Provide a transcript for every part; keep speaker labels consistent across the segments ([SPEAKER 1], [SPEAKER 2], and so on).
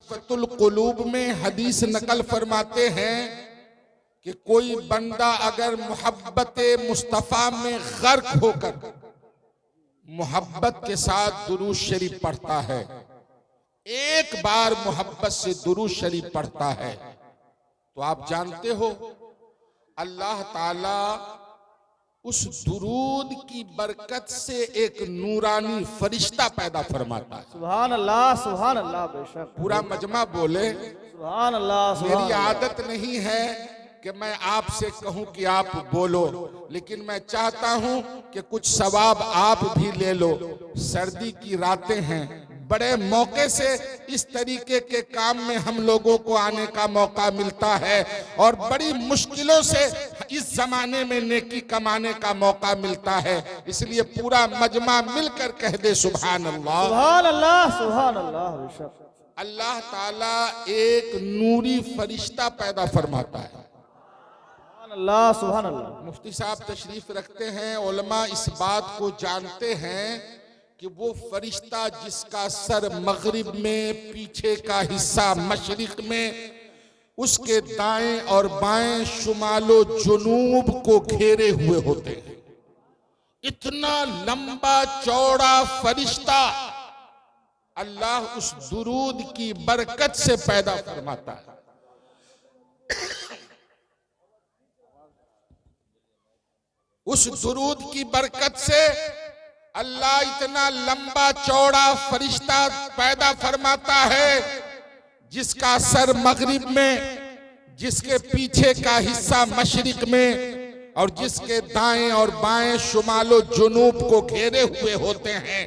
[SPEAKER 1] फतुल कुलूब में हदीस नकल फरमाते हैं कि कोई बंदा अगर मोहब्बत मुस्तफ़ा में गर्क होकर मोहब्बत के साथ दुरूद शरीफ पढ़ता है, एक बार मोहब्बत से दुरूद शरीफ पढ़ता है, तो आप जानते हो अल्लाह ताला उस दुरूद की बरकत से एक नूरानी फरिश्ता पैदा फरमाता है।
[SPEAKER 2] सुभान अल्लाह, सुभान अल्लाह। बेशक
[SPEAKER 1] पूरा मजमा बोले
[SPEAKER 2] सुभान अल्लाह।
[SPEAKER 1] मेरी आदत नहीं है कि मैं आपसे कहूं कि आप बोलो, लेकिन मैं चाहता हूं कि कुछ सवाब आप भी ले लो। सर्दी की रातें हैं, बड़े मौके से इस तरीके के काम में हम लोगों को आने का मौका मिलता है और बड़ी मुश्किलों से इस जमाने में नेकी कमाने का मौका मिलता है। इसलिए पूरा मजमा मिलकर कह दे सुभान अल्लाह,
[SPEAKER 2] सुभान अल्लाह, सुभान अल्लाह। बेशक
[SPEAKER 1] अल्लाह ताला एक नूरी फरिश्ता पैदा फरमाता है।
[SPEAKER 2] सुभान अल्लाह, सुभान अल्लाह।
[SPEAKER 1] मुफ्ती साहब तशरीफ रखते हैं, उलमा इस बात को जानते हैं कि वो फरिश्ता जिसका सर मगरिब में, पीछे का हिस्सा मशरिक में, उसके दाएं और बाएं शुमालो जुनूब को घेरे हुए होते हैं, इतना लंबा चौड़ा फरिश्ता अल्लाह उस दुरूद की बरकत से पैदा फरमाता है। उस दुरूद की बरकत से अल्लाह इतना लंबा चौड़ा फरिश्ता पैदा फरमाता है जिसका सर मगरिब में, जिसके पीछे का हिस्सा मशरिक में और जिसके दाएं और बाएं शुमालो जुनूब को घेरे हुए होते हैं।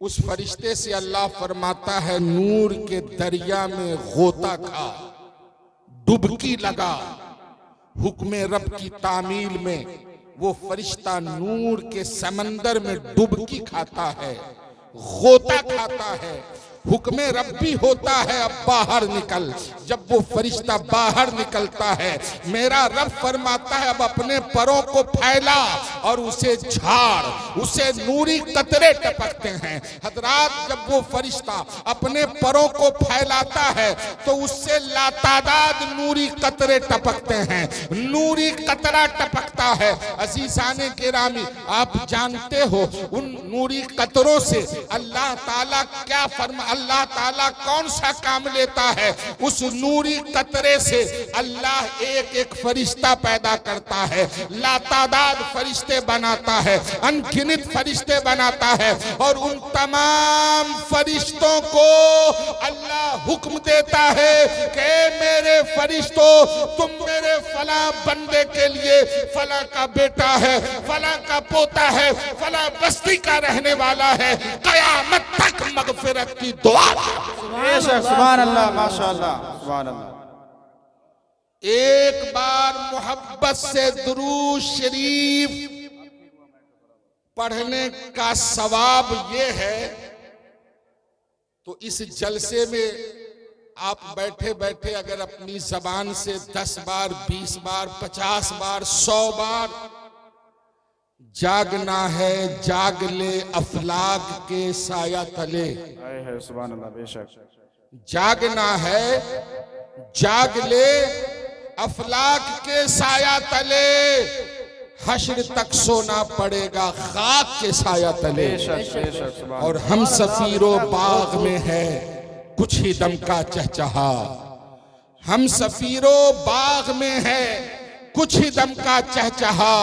[SPEAKER 1] उस फरिश्ते से अल्लाह फरमाता है नूर के दरिया में गोता खा, डुबकी लगा। हुक्म रब की तामील में वो फरिश्ता नूर के समंदर में डुबकी खाता है, गोता खाता है। हुक्म रब्बी होता है अब बाहर निकल। जब वो फरिश्ता बाहर निकलता है, मेरा रब फरमाता है अब अपने परों को फैला और उसे झाड़, उसे नूरी कतरे टपकते हैं। हजरात, जब वो फरिश्ता अपने परों को फैलाता है तो उससे लातादाद नूरी कतरे टपकते हैं, नूरी कतरा टपकता है। अजीजाने गिरामी, आप जानते हो उन नूरी कतरों से अल्लाह ताला क्या अल्लाह ताला कौन सा काम लेता है? उस नूरी कतरे से अल्लाह एक एक फरिश्ता पैदा करता है, लातादाद फरिश्ते बनाता है, अनगिनत फरिश्ते बनाता है और उन तमाम फरिश्तों को अल्लाह हुक्म देता है कि मेरे फरिश्तों, तुम मेरे फला बंदे के लिए, फला का बेटा है, फला का पोता है, फला बस्ती का रहने वाला है, कयामत तक मगफिरत की दुआ।
[SPEAKER 2] सुभान अल्लाह, माशाअल्लाह, सुभान अल्लाह।
[SPEAKER 1] एक बार मोहब्बत से दुरूद शरीफ पढ़ने का सवाब ये है, तो इस जलसे में आप बैठे बैठे अगर अपनी जबान से 10 बार, 20 बार, 50 बार, 100 बार जागना है, जाग ले अफलाक के साया तले।
[SPEAKER 2] सुभान अल्लाह। बेशक
[SPEAKER 1] जागना है, जाग ले अफलाक के साया तले। हश्र तक सोना पड़ेगा खाक के साया तले। और हम सफीरो बाग में है कुछ ही दम का चहचहा, हम सफीरो बाग में है कुछ ही दम का चहचहा।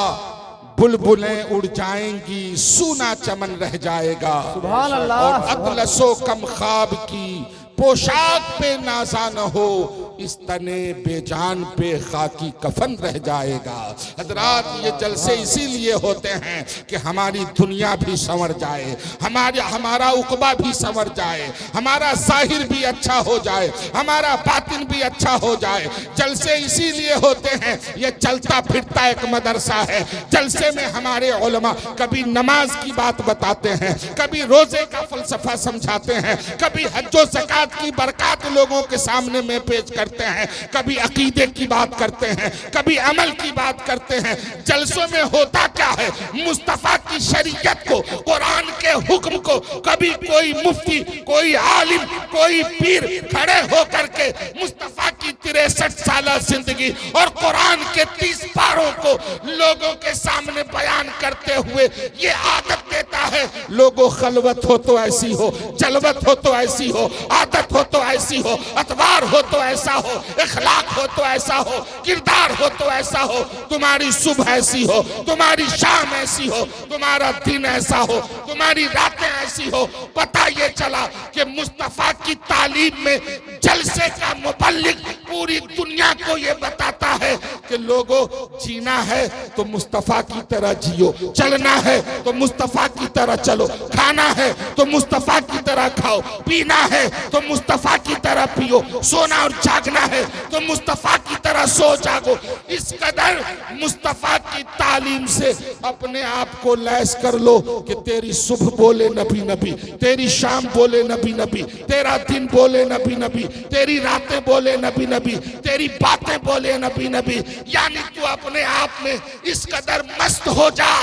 [SPEAKER 1] बुलबुलें उड़ जाएंगी, सूना चमन रह जाएगा।
[SPEAKER 2] सुभान अल्लाह।
[SPEAKER 1] और अतलसो कम ख्वाब की पोशाक पे नाजा न हो, इस तने बेजान पे खाकी कफन रह जाएगा। हजरात, ये जलसे इसीलिए होते हैं कि हमारी दुनिया भी संवर जाए, हमारा उकबा भी संवर जाए, हमारा जाहिर भी अच्छा हो जाए, हमारा बातिन भी अच्छा हो जाए। जलसे इसीलिए होते हैं, ये चलता फिरता एक मदरसा है। जलसे में हमारे उलमा कभी नमाज की बात बताते हैं, कभी रोजे का फलसफा समझाते हैं, कभी हज्जो ज़कात की बरकत लोगों के सामने में पेश कर करते हैं, कभी अकीदे की बात करते हैं, कभी अमल की बात करते हैं। जलसों में होता क्या है? मुस्तफा की शरीयत को, कुरान के हुक्म को कभी कोई मुफ्ती, कोई आलिम, कोई पीर खड़े होकर के मुस्तफा की 63 साल जिंदगी और कुरान के 30 पारों को लोगों के सामने बयान करते हुए ये आदत देता है, लोगों खलवत हो तो ऐसी हो, जलवत हो तो ऐसी हो, आदत हो तो ऐसी हो, अतवार हो तो ऐसा हो, इखलाक हो तो ऐसा हो, किरदार हो तो ऐसा हो, तुम्हारी सुबह ऐसी हो, तुम्हारी शाम ऐसी हो, तुम्हारा दिन ऐसा हो, तुम्हारी रातें ऐसी हो। पता ये चला कि मुस्तफा की तालीम में जलसे का मुबल्लिग पूरी दुनिया को ये बताता है कि लोगों जीना है तो मुस्तफा की तरह जियो, चलना है तो मुस्तफा की तरह चलो, खाना है तो मुस्तफा की तरह खाओ, पीना है तो मुस्तफा की तरह पियो, सोना और जागना है तो मुस्तफा की तरह सो जागो। इस कदर मुस्तफा की तालीम से अपने आप को लैस कर लो कि तेरी सुबह बोले नबी नबी, तेरी शाम बोले नबी नबी, तेरा दिन बोले नबी नबी, तेरी रातें बोले नबी नबी, तेरी बातें बोले नबी नबी। यानी तू अपने आप में इस कदर मस्त हो जा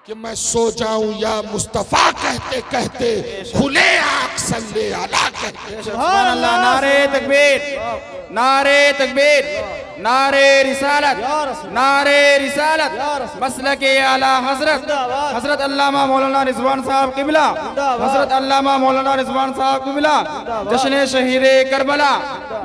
[SPEAKER 1] कि मैं सो जाऊं या मुस्तफा कहते कहते खुले आंख सल्ले अला कहते।
[SPEAKER 2] सुभान अल्लाह। नारे तकबीर, नारे तकबीर, नारे रिसालत, नारे रिसालत, मसलके आला हजरत हजरत अल्लामा मौलाना रिजवान साहब किबला, हजरत अल्लामा मौलाना रिजवान साहब किबला, जश्न शहीदे करबला,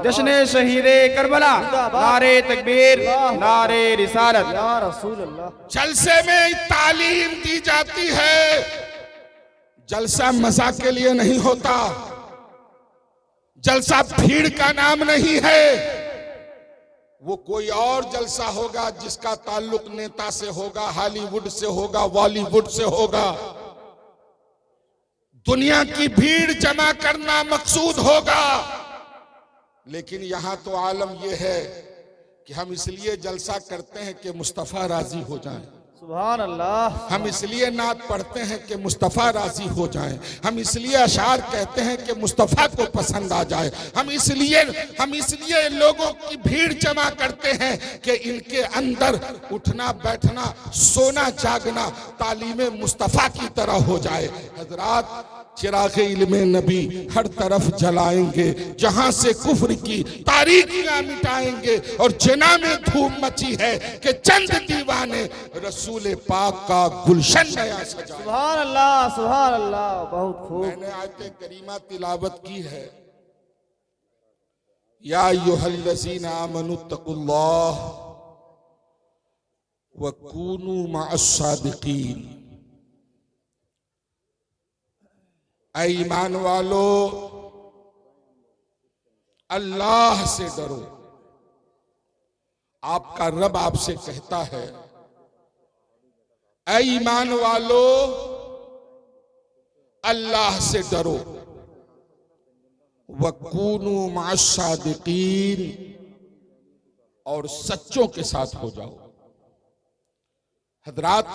[SPEAKER 2] जश्न शहीदे करबला। नारे तकबीर, नारे रिसालत। या रसूल अल्लाह।
[SPEAKER 1] जलसे में तालीम दी जाती है, जलसा मजा के लिए नहीं होता, जलसा भीड़ का नाम नहीं है। वो कोई और जलसा होगा जिसका ताल्लुक नेता से होगा, हॉलीवुड से होगा, बॉलीवुड से होगा। दुनिया की भीड़ जमा करना मकसूद होगा, लेकिन यहां तो आलम यह है कि हम इसलिए जलसा करते हैं कि मुस्तफा राजी हो जाए।
[SPEAKER 2] सुभान अल्लाह।
[SPEAKER 1] हम इसलिए नात पढ़ते हैं कि मुस्तफ़ा राजी हो जाए, हम इसलिए अशार कहते हैं कि मुस्तफ़ा को पसंद आ जाए, हम इसलिए लोगों की भीड़ जमा करते हैं कि इनके अंदर उठना बैठना सोना जागना तालीम मुस्तफ़ा की तरह हो जाए। हजरात, चिराग इल्म नबी हर तरफ जलाएंगे, जहां से कुफ्र की तारीकियां मिटाएंगे और जना में धूम मची है कि चंद दीवाने रसूल पाक का गुलशन नया सजा।
[SPEAKER 2] सुभान अल्लाह, सुभान अल्लाह। बहुत खूब।
[SPEAKER 1] मैंने आयत करीमा तिलावत की है, या अय्युहल्लज़ीना आमनुत्तकुल्लाह व कूनू मअस्सादिकीन। ऐ ईमान वालो, अल्लाह से डरो। आपका रब आपसे कहता है, ऐ ईमान वालो अल्लाह से डरो, वकूनू मअस्सादिकीन, और सच्चों के साथ हो जाओ। हजरात,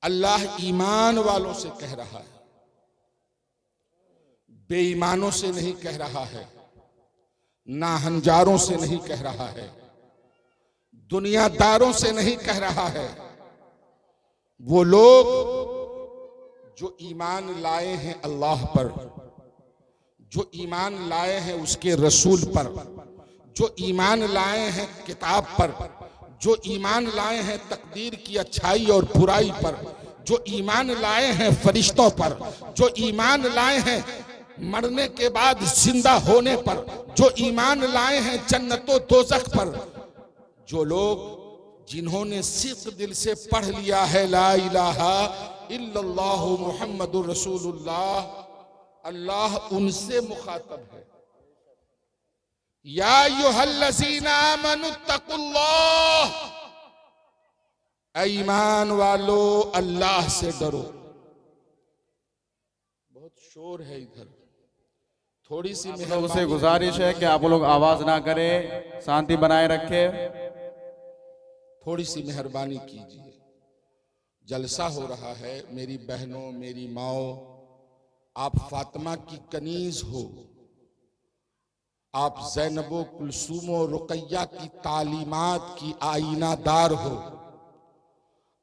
[SPEAKER 1] अल्लाह ईमान वालों से कह रहा है, बेईमानों से नहीं कह रहा है, नाहंजारों से नहीं कह रहा है, दुनियादारों से नहीं कह रहा है। वो लोग जो ईमान लाए हैं अल्लाह पर, जो ईमान लाए हैं उसके रसूल पर, जो ईमान लाए हैं किताब पर, जो ईमान लाए हैं तकदीर की अच्छाई और बुराई पर, जो ईमान लाए हैं फरिश्तों पर, जो ईमान लाए हैं मरने के बाद जिंदा होने पर, जो ईमान लाए हैं जन्नतो दोज़ख पर। जो लोग जिन्होंने सिद्क दिल से पढ़ लिया है ला इलाहा इल्लल्लाह मुहम्मदुर रसूलुल्लाह, अल्लाह उनसे मुखातब है। या अय्युहल्लज़ीना आमनुत्तकुल्लाह, ऐ ईमान वालो अल्लाह से डरो। बहुत शोर है इधर, थोड़ी सी
[SPEAKER 2] लोगों से गुजारिश है कि आप लोग आवाज ना करें, शांति बनाए रखें।
[SPEAKER 1] थोड़ी सी मेहरबानी कीजिए। जलसा हो रहा है, मेरी बहनों, मेरी माओ, आप फातिमा की कनीज हो, आप ज़ैनबो कुलसूमो रुकैया की तालीमात की आईनादार हो।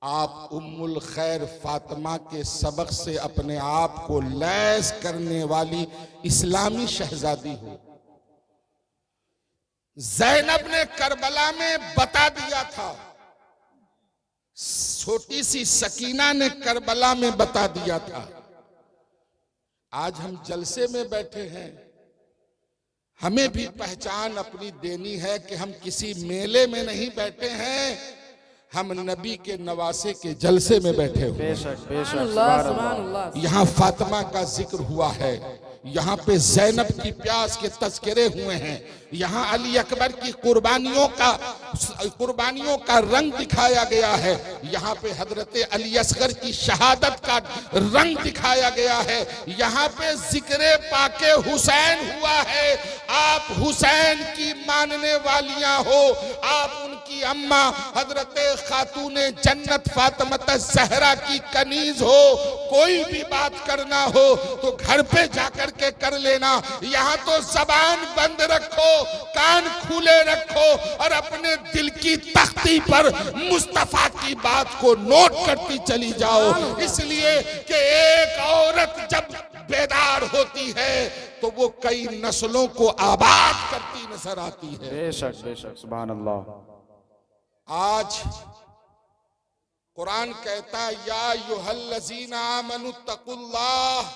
[SPEAKER 1] आप उम्मुल खैर फातिमा के सबक से अपने आप को लैस करने वाली इस्लामी शहजादी हो। ज़ैनब ने करबला में बता दिया था, छोटी सी सकीना ने करबला में बता दिया था। आज हम जलसे में बैठे हैं, हमें भी पहचान अपनी देनी है कि हम किसी मेले में नहीं बैठे हैं, हम नबी के नवासे के जलसे में बैठे हुए।
[SPEAKER 2] बेशक बेशक।
[SPEAKER 1] यहाँ फातिमा का जिक्र हुआ है, यहाँ पे ज़ैनब की प्यास के तज़किरे हुए हैं, यहाँ अली अकबर की कुर्बानियों का रंग दिखाया गया है, यहाँ पे हजरत अली असगर की शहादत का रंग दिखाया गया है, यहाँ पे जिक्र पाके हुसैन हुआ है। आप हुसैन की मानने वालियां हो, आप उनकी अम्मा हजरत खातूने जन्नत फातिमा ज़हरा की कनीज हो। कोई भी बात करना हो तो घर पे जाकर के कर लेना, यहाँ तो जबान बंद रखो, कान खुले रखो और अपने दिल की तख्ती पर मुस्तफा की बात को नोट करती चली जाओ। इसलिए कि एक औरत जब बेदार होती है तो वो कई नस्लों को आबाद करती नजर आती है।
[SPEAKER 2] बेशक बेशक, सुभान अल्लाह।
[SPEAKER 1] आज कुरान कहता है, या अय्युहल्लज़ीना आमनु तकुल्लाह,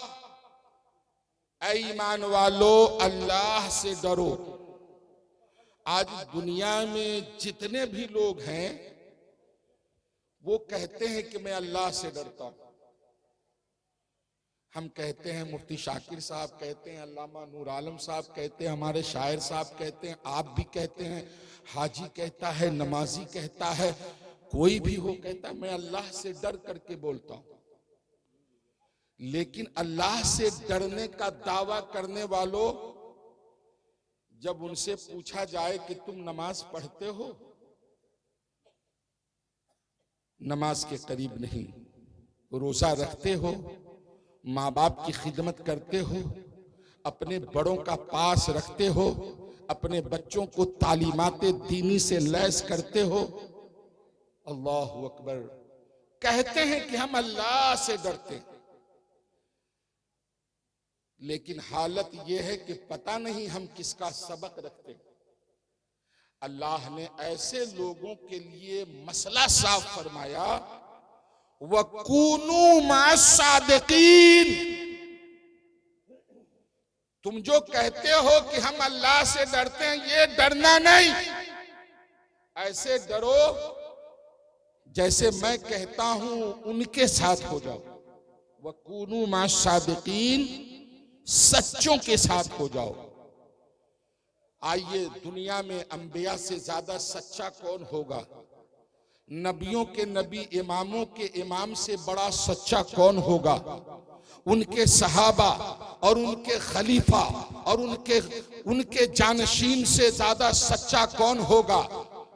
[SPEAKER 1] ऐ ईमान वालो अल्लाह से डरो। आज दुनिया में जितने भी लोग हैं वो कहते हैं कि मैं अल्लाह से डरता हूं। हम कहते हैं, मुफ्ती शाकिर साहब कहते हैं, अल्लामा नूर आलम साहब कहते हैं, हमारे शायर साहब कहते हैं, आप भी कहते हैं, हाजी कहता है, नमाजी कहता है, कोई भी हो कहता है मैं अल्लाह से डर करके बोलता हूं। लेकिन अल्लाह से डरने का दावा करने वालों, जब उनसे पूछा जाए कि तुम नमाज पढ़ते हो, नमाज के करीब नहीं, रोजा रखते हो, माँ बाप की खिदमत करते हो, अपने बड़ों का पास रखते हो, अपने बच्चों को तालीमाते दीनी से लैस करते हो, अल्लाहु अकबर कहते हैं कि हम अल्लाह से डरते हैं। लेकिन हालत यह है कि पता नहीं हम किसका सबक रखते हैं। अल्लाह ने ऐसे लोगों के लिए मसला साफ फरमाया, वकूनू मास्सादिकीन, तुम जो कहते हो कि हम अल्लाह से डरते हैं, ये डरना नहीं, ऐसे डरो जैसे मैं कहता हूं उनके साथ हो जाओ। वकूनू मास्सादिकीन, सच्चों के साथ हो जाओ। आइए, दुनिया में अंबिया से ज्यादा सच्चा कौन होगा? नबियों के नबी, इमामों के इमाम से बड़ा सच्चा कौन होगा? उनके सहाबा और उनके खलीफा और उनके जानशीन से ज्यादा सच्चा कौन होगा?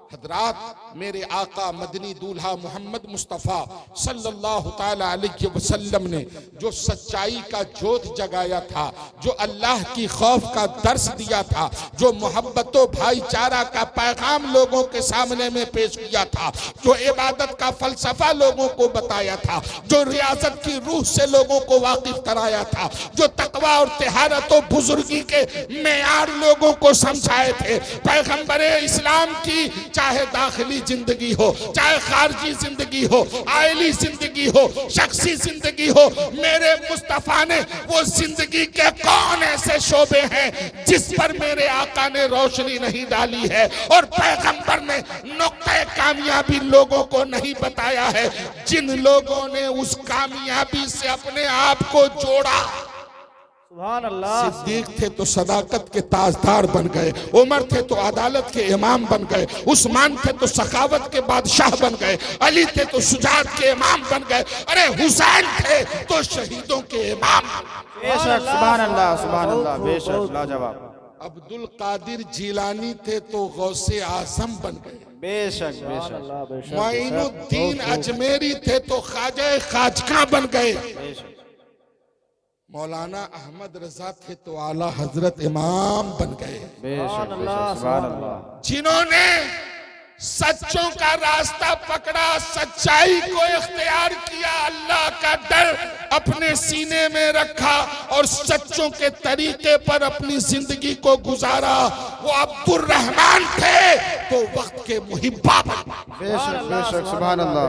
[SPEAKER 1] हजरात, मेरे आका मदनी दूल्हा मोहम्मद मुस्तफ़ा सल्लल्लाहु ताला अलैहि वसल्लम ने जो सच्चाई का जोत जगाया था, जो अल्लाह की खौफ का दर्स दिया था, जो मोहब्बत व भाईचारा का पैगाम लोगों के सामने में पेश किया था, जो इबादत का फलसफा लोगों को बताया था, जो रियाजत की रूह से लोगों को वाकिफ कराया था, जो तकवा और तिहारत व बुजुर्गी के मेयार लोगों को समझाए थे। पैगंबरे इस्लाम की चाहे दाखिली जिंदगी हो, चाहे खारजी जिंदगी हो, आयली जिंदगी हो, शख्सी जिंदगी हो, मेरे मुस्तफा ने वो जिंदगी के कौन ऐसे शोबे हैं जिस पर मेरे आका ने रोशनी नहीं डाली है, और पैगंबर ने नुक्ते कामयाबी लोगों को नहीं बताया है, जिन लोगों ने उस कामयाबी से अपने आप को जोड़ा।
[SPEAKER 2] सुभान अल्लाह।
[SPEAKER 1] सिद्दीक थे तो सदाकत के ताजदार बन गए, उमर थे तो अदालत के इमाम बन गए, उस्मान थे तो सखावत के बादशाह बन गए, अली थे तो शुजात के इमाम बन गए, अरे हुसैन थे तो शहीदों के इमाम।
[SPEAKER 2] बेशक, सुभान अल्लाह, सुभान अल्लाह, बेशक, लाजवाब।
[SPEAKER 1] अब्दुल कादिर जिलानी थे तो गौसे आजम बन गए।
[SPEAKER 2] बेशक बेशक।
[SPEAKER 1] मोइनुद्दीन अजमेरी थे तो ख्वाजा खाजका बन गए। मौलाना अहमद रजा थे तो आला हजरत इमाम बन गए,
[SPEAKER 2] बेशक बेशक, सुभान अल्लाह।
[SPEAKER 1] जिन्होंने सच्चों का रास्ता पकड़ा, सच्चाई को इख्तियार किया, अल्लाह का डर अपने सीने में रखा और सच्चों के तरीके पर अपनी जिंदगी को गुजारा। वो अब्दुर रहमान थे तो वक्त के मुहिब्बा बने।
[SPEAKER 2] बेशक बेशक, सुभान अल्लाह।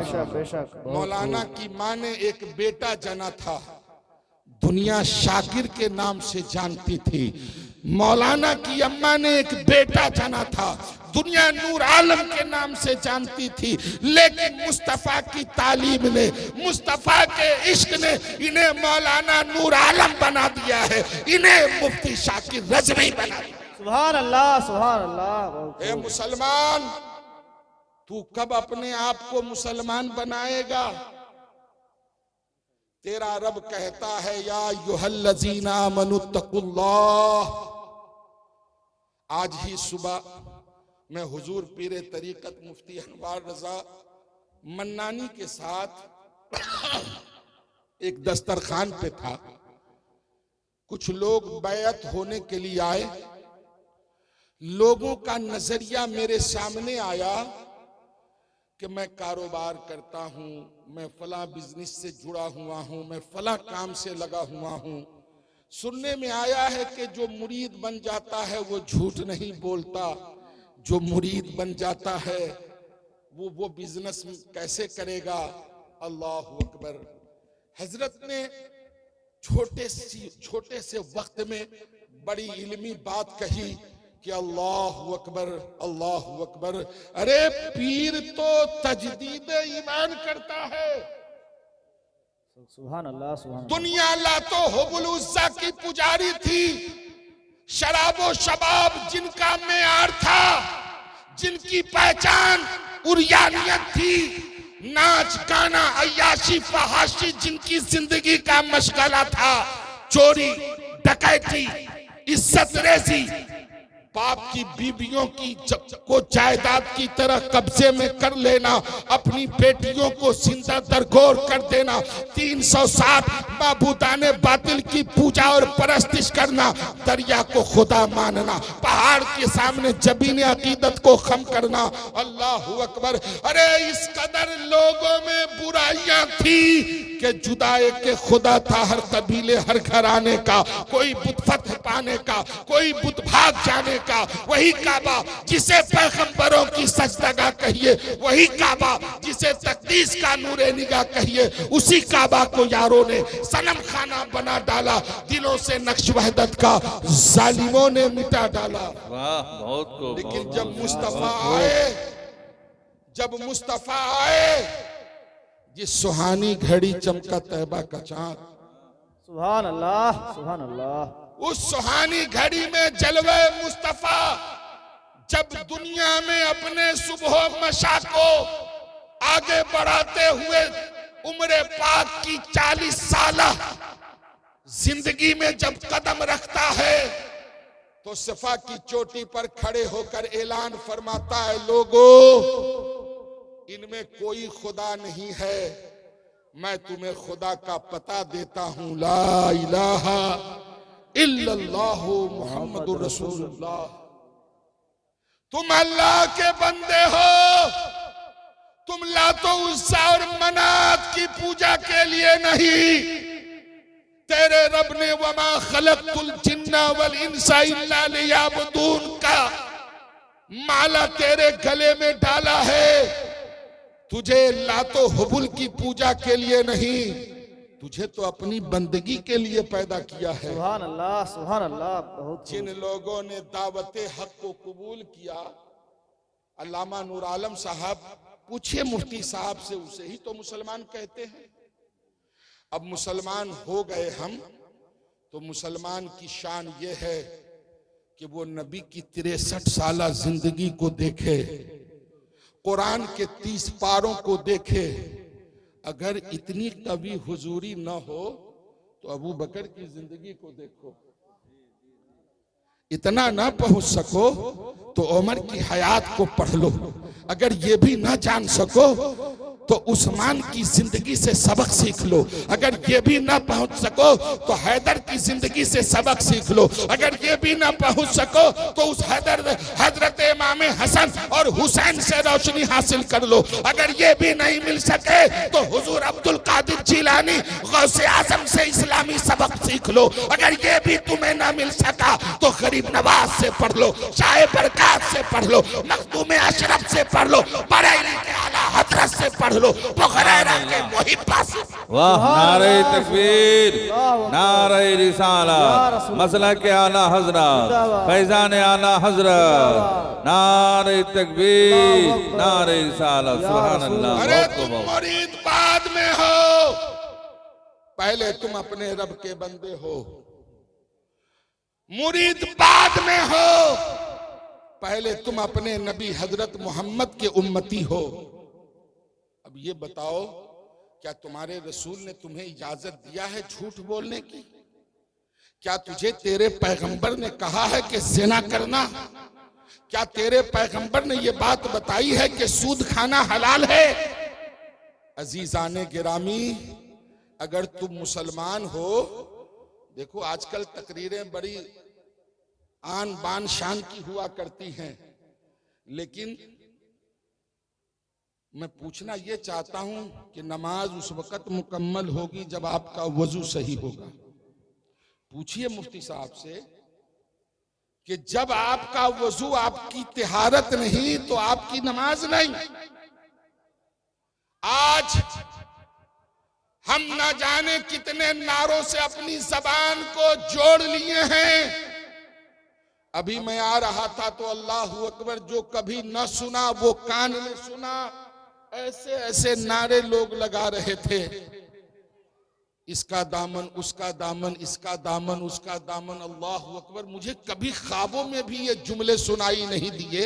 [SPEAKER 1] मौलाना की माँ ने एक बेटा जना था, दुनिया शाकिर के नाम से जानती थी। मौलाना की अम्मा ने एक बेटा जना था, दुनिया नूर आलम के नाम से जानती थी। लेकिन मुस्तफा की तालीम ने, मुस्तफा के इश्क ने इन्हें मौलाना नूर आलम बना दिया है, इन्हें मुफ्ती शाकिर रजवी बना दिया।
[SPEAKER 3] सुभान अल्लाह, सुभान अल्लाह।
[SPEAKER 1] ए मुसलमान, तू कब अपने आप को मुसलमान बनाएगा? तेरा रब कहता है या अय्युहल्लज़ीना आमनुत्तकुल्लाह। आज ही सुबह मैं हुजूर पीरे तरीकत मुफ्ती अनवार रजा मन्नानी के साथ एक दस्तरखान पे था। कुछ लोग बैत होने के लिए आए। लोगों का नजरिया मेरे सामने आया कि मैं कारोबार करता हूं, मैं फला बिजनेस से जुड़ा हुआ हूं, मैं फला काम से लगा हुआ हूं। सुनने में आया है कि जो मुरीद बन जाता है वो झूठ नहीं बोलता, जो मुरीद बन जाता है वो बिजनेस कैसे करेगा। अल्लाह अकबर। हजरत ने छोटे से वक्त में बड़ी इल्मी बात कही कि अल्लाह अकबर, अल्लाह अकबर। अरे पीर तो तजदीद ईमान करता है।
[SPEAKER 3] सुभान अल्लाह, सुभान।
[SPEAKER 1] दुनिया लातो हुबुल उज़्ज़ा की पुजारी थी। शराबो शबाब जिनका मेयार था, जिनकी पहचान उरियानियत थी, नाच गाना अय्याशी फहाशी जिनकी जिंदगी का मशगला था, चोरी डकैती इज्जत रेजी, बाप की बीबियों को जायदाद की तरह कब्जे में कर लेना, अपनी बेटियों को जिंदा दरगोर कर देना, 360 माबूदाने बातिल की पूजा और परस्तिश करना, दरिया को खुदा मानना, पहाड़ के सामने जबीन अकीदत को खम करना। अल्लाह अकबर। अरे इस कदर लोगों में बुराइयां थी कि जुदाए के खुदा था हर कबीले हर घराने का। कोई बुत फतह पाने का, कोई बुत भाग जाने का। वही काबा जिसे पैगंबरों की सजदगा कहिए, वही काबा जिसे तकदीस का नूरे निगाह कहिए, उसी काबा को यारों ने सनम खाना बना डाला। दिलों से नक्श वहदत का जालिमों ने मिटा डाला।
[SPEAKER 4] वाह, बहुत को।
[SPEAKER 1] लेकिन जब मुस्तफा आए, जब मुस्तफा आए, जिस सुहानी घड़ी चमका तैबा का चांद,
[SPEAKER 3] सुभान अल्लाह, सुभान अल्लाह।
[SPEAKER 1] उस सुहानी घड़ी में जलवे मुस्तफा जब दुनिया में अपने सुबह मशा को आगे बढ़ाते हुए उम्र पाक की 40 साला जिंदगी में जब कदम रखता है तो सफा की चोटी पर खड़े होकर ऐलान फरमाता है, लोगों इनमें कोई खुदा नहीं है, मैं तुम्हें खुदा का पता देता हूं। ला इलाहा इल्लल्लाहु मुहम्मदुर रसूलुल्लाह। तुम अल्लाह के बंदे हो, तुम लातो उज़्ज़ा और मनात की पूजा के लिए नहीं। तेरे रब ने वमा खलक़तुल जिन्ना वल इंसा इल्ला लियअबुदून का माला तेरे गले में डाला है। तुझे लातो हुबुल की पूजा के लिए नहीं, तुझे तो अपनी बंदगी के लिए पैदा किया है।
[SPEAKER 3] सुभान अल्लाह, सुभान अल्लाह। बहुत
[SPEAKER 1] जिन लोगों ने दावते हक को कबूल किया, अल्लामा नूर आलम साहब पूछिए मुफ्ती साहब से, उसे ही तो मुसलमान कहते हैं। अब मुसलमान हो गए हम तो मुसलमान की शान ये है कि वो नबी की 63 साला जिंदगी को देखे, कुरान के 30 पारों को देखे। अगर इतनी कभी हुजूरी न हो तो अबू बकर की जिंदगी को देखो, इतना ना पहुंच सको तो उमर की हयात को पढ़ लो। अगर ये भी ना जान सको तो उस्मान की जिंदगी से सबक सीख लो। अगर ये भी ना पहुंच सको तो हैदर की जिंदगी से सबक सीख लो। अगर ये भी ना पहुंच सको तो उस हजरत इमाम हसन और हुसैन से रोशनी हासिल कर लो। अगर ये भी नहीं मिल सके तो हुजूर अब्दुल कादिर जिलानी गौसे आजम से इस्लामी सबक सीख लो। अगर ये भी तुम्हें ना मिल सका तो गरीब नवाज से पढ़ लो, शाह बरकत से पढ़ लो, मखदूम अशरफ से पढ़ लो, बरेली के आला हजरत से पढ़ लो, बुखैरा के मुहिब्बा से।
[SPEAKER 4] वाह, नारे तकबीर, नारे रिसालत, मसलक आला हजरत, फैजान आला हजरत, नारे तकबीर, नारे रिसालत, सुभान अल्लाह।
[SPEAKER 1] अरे तुम मुरीद बाद में हो, पहले तुम अपने रब के बंदे हो। मुरीद बाद में हो, पहले तुम अपने नबी हजरत मोहम्मद के उम्मती हो। अब ये बताओ, क्या तुम्हारे रसूल ने तुम्हें इजाजत दिया है झूठ बोलने की? क्या तुझे तेरे पैगंबर ने कहा है कि ज़िना करना? क्या तेरे पैगंबर ने ये बात बताई है कि सूद खाना हलाल है? अजीजाने गिरामी, अगर तुम मुसलमान हो, देखो आजकल तकरीरें बड़ी आन बान शान की हुआ करती हैं, लेकिन मैं पूछना ये चाहता हूं कि नमाज उस वक्त मुकम्मल होगी जब आपका वजू सही होगा। पूछिए मुफ्ती साहब से कि जब आपका वजू, आपकी तिहारत नहीं तो आपकी नमाज नहीं। आज हम ना जाने कितने नारों से अपनी जबान को जोड़ लिए हैं। अभी मैं आ रहा था तो अल्लाह अकबर, जो कभी न सुना वो कान में सुना, ऐसे ऐसे नारे लोग लगा रहे थे। इसका दामन, उसका दामन, इसका दामन, उसका दामन। अल्लाह अकबर, मुझे कभी ख्वाबों में भी ये जुमले सुनाई नहीं दिए।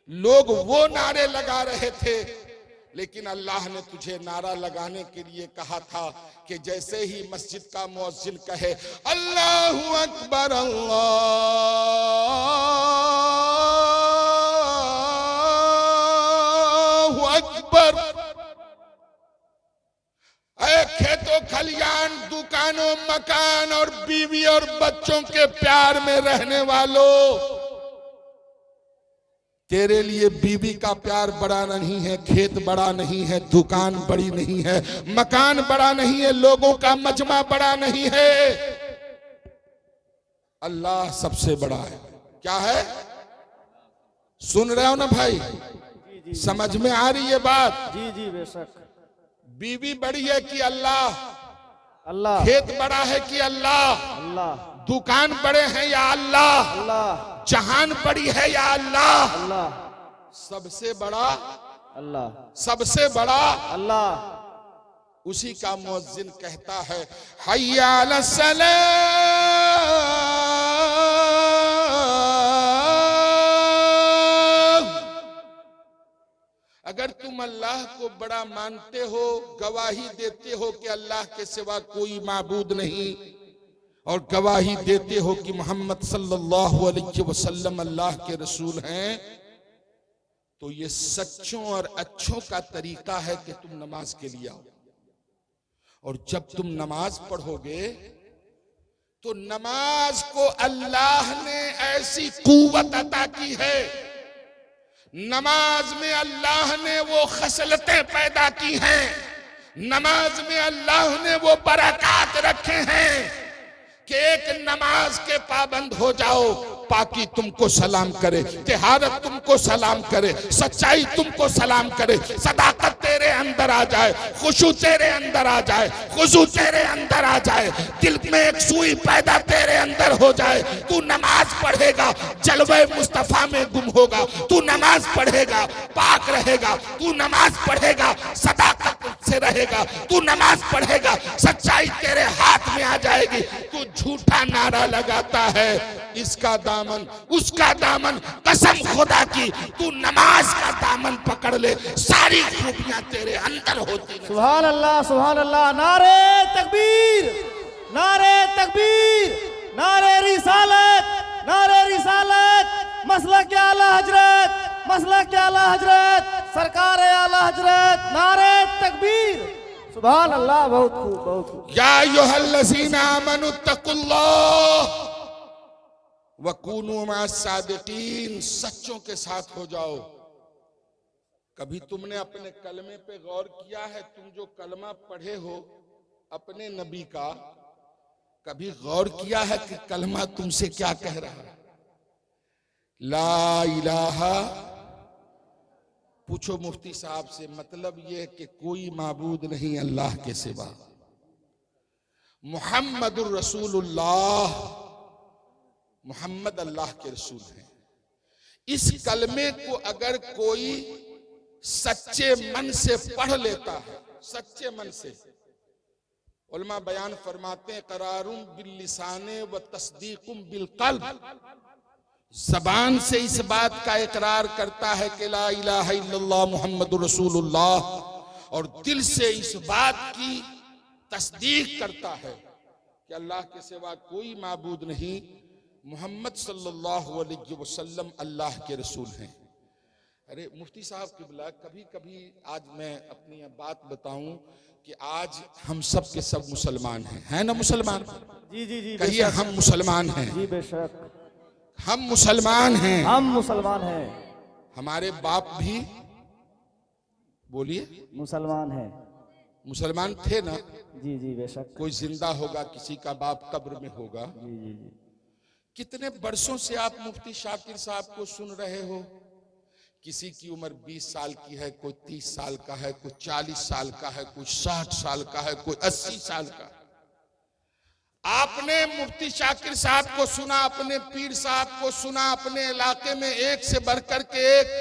[SPEAKER 1] लोग वो नारे लगा रहे थे, लेकिन अल्लाह ने तुझे नारा लगाने के लिए कहा था कि जैसे ही मस्जिद का मुअज्जिन कहे अल्लाहु अकबर, अल्लाहु अकबर, खेतों खलियान, दुकानों, मकान और बीवी और बच्चों के प्यार में रहने वालों, तेरे लिए बीवी का प्यार बड़ा नहीं है, खेत बड़ा नहीं है, दुकान बड़ी नहीं है, मकान बड़ा नहीं है, लोगों का मजमा बड़ा नहीं है, अल्लाह सबसे बड़ा है। क्या है? सुन रहे हो ना भाई? समझ में आ रही है बात?
[SPEAKER 3] जी जी बेशक।
[SPEAKER 1] बीवी बड़ी है कि अल्लाह?
[SPEAKER 3] अल्लाह।
[SPEAKER 1] खेत बड़ा है कि अल्लाह?
[SPEAKER 3] अल्लाह।
[SPEAKER 1] दुकान बड़े हैं या अल्लाह?
[SPEAKER 3] अल्लाह।
[SPEAKER 1] जहान बड़ी है या अल्लाह?
[SPEAKER 3] अल्लाह।
[SPEAKER 1] सबसे बड़ा
[SPEAKER 3] अल्लाह।
[SPEAKER 1] सबसे बड़ा
[SPEAKER 3] अल्लाह।
[SPEAKER 1] उसी का मुअज्जिन कहता है हय्या अलस सलाह। अगर तुम अल्लाह को बड़ा मानते हो, गवाही देते हो कि अल्लाह के सिवा कोई माबूद नहीं, और गवाही देते हो कि मोहम्मद सल्लल्लाहु अलैहि वसल्लम अल्लाह के रसूल हैं, तो ये सच्चों और अच्छों का तरीका है कि तुम नमाज के लिए आओ। और जब तुम नमाज पढ़ोगे तो नमाज को अल्लाह ने ऐसी कुव्वत अता की है, नमाज में अल्लाह ने वो खसलतें पैदा की हैं, नमाज में अल्लाह ने वो बरकत रखे हैं कि एक नमाज के पाबंद हो जाओ, पाकी तुमको सलाम करे, तिहारत तुमको सलाम करे, सच्चाई तुमको सलाम करे, सदाकत तेरे अंदर आ जाए, खुशू तेरे अंदर आ जाए, खुशू तेरे अंदर आ जाए, दिल में एक सुई पैदा तेरे अंदर हो जाए। तू नमाज पढ़ेगा, जलवे मुस्तफा में गुम होगा। तू नमाज पढ़ेगा, पाक रहेगा। तू नमाज पढ़ेगा, सदाकत से रहेगा। तू नमाज पढ़ेगा, सच्चाई तेरे हाथ में आ जाएगी। तू झूठा नारा लगाता है, इसका दामन, उसका दामन, कसम खुदा की तू नमाज का दामन पकड़ ले, सारी खूबियां तेरे अंदर होती हैं।
[SPEAKER 3] सुभान अल्लाह, सुभान अल्लाह। नारे तकबीर, नारे तकबीर, नारे रिसालत, मसलक आला हजरत, मसलक आला हजरत, सरकार आला हजरत, नारे तकबीर। सुभान अल्लाह, बहुत खूब, बहुत खूब।
[SPEAKER 1] या अय्युहल्लज़ीना आमनु तक़ुल्लाह वकूनू मअस-सादिक़ीन, सच्चों के साथ हो जाओ। कभी तुमने अपने कलमे पे गौर किया है? तुम जो कलमा पढ़े हो अपने नबी का, कभी गौर किया है कि कलमा तुमसे क्या कह रहा है? ला इलाहा, पूछो मुफ्ती साहब से, मतलब यह है कि कोई माबूद नहीं अल्लाह के सिवा, मुहम्मदुर रसूलुल्लाह, मुहम्मद अल्लाह के रसूल हैं। इस कलमे को अगर कोई सच्चे मन से पढ़ लेता है, सच्चे मन से, उलमा बयान फरमाते हैं करारुम बिल लिसाने व तस्दीकुम बिल कल्ब, जबान से इस बात का इकरार करता है कि ला इलाहा इल्लल्लाह मुहम्मदुर रसूलुल्लाह, और दिल से इस बात की तस्दीक करता है कि अल्लाह के सिवा कोई माबूद नहीं, मोहम्मद सल्लल्लाहु अलैहि वसल्लम अल्लाह के रसूल हैं। अरे मुफ्ती साहब किबला, कभी कभी आज मैं अपनी बात बताऊं कि आज हम सब के सब मुसलमान हैं, है ना मुसलमान?
[SPEAKER 3] जी जी जी,
[SPEAKER 1] कहिए हम मुसलमान हैं,
[SPEAKER 3] जी बेशक
[SPEAKER 1] हम मुसलमान हैं।
[SPEAKER 3] हम मुसलमान हैं,
[SPEAKER 1] हमारे बाप भी, बोलिए,
[SPEAKER 3] मुसलमान हैं।
[SPEAKER 1] मुसलमान थे ना?
[SPEAKER 3] जी जी बेशक।
[SPEAKER 1] कोई जिंदा होगा, किसी का बाप कब्र में होगा।
[SPEAKER 3] जी जी जी।
[SPEAKER 1] कितने बरसों से आप मुफ्ती शाकिर साहब को सुन रहे हो? किसी की उम्र 20 साल की है, कोई 30 साल का है, कोई 40 साल का है, कोई 60 साल का है, कोई 80 साल का। आपने मुफ्ती शाकिर साहब को सुना, अपने पीर साहब को सुना, अपने इलाके में एक से बढ़कर के एक।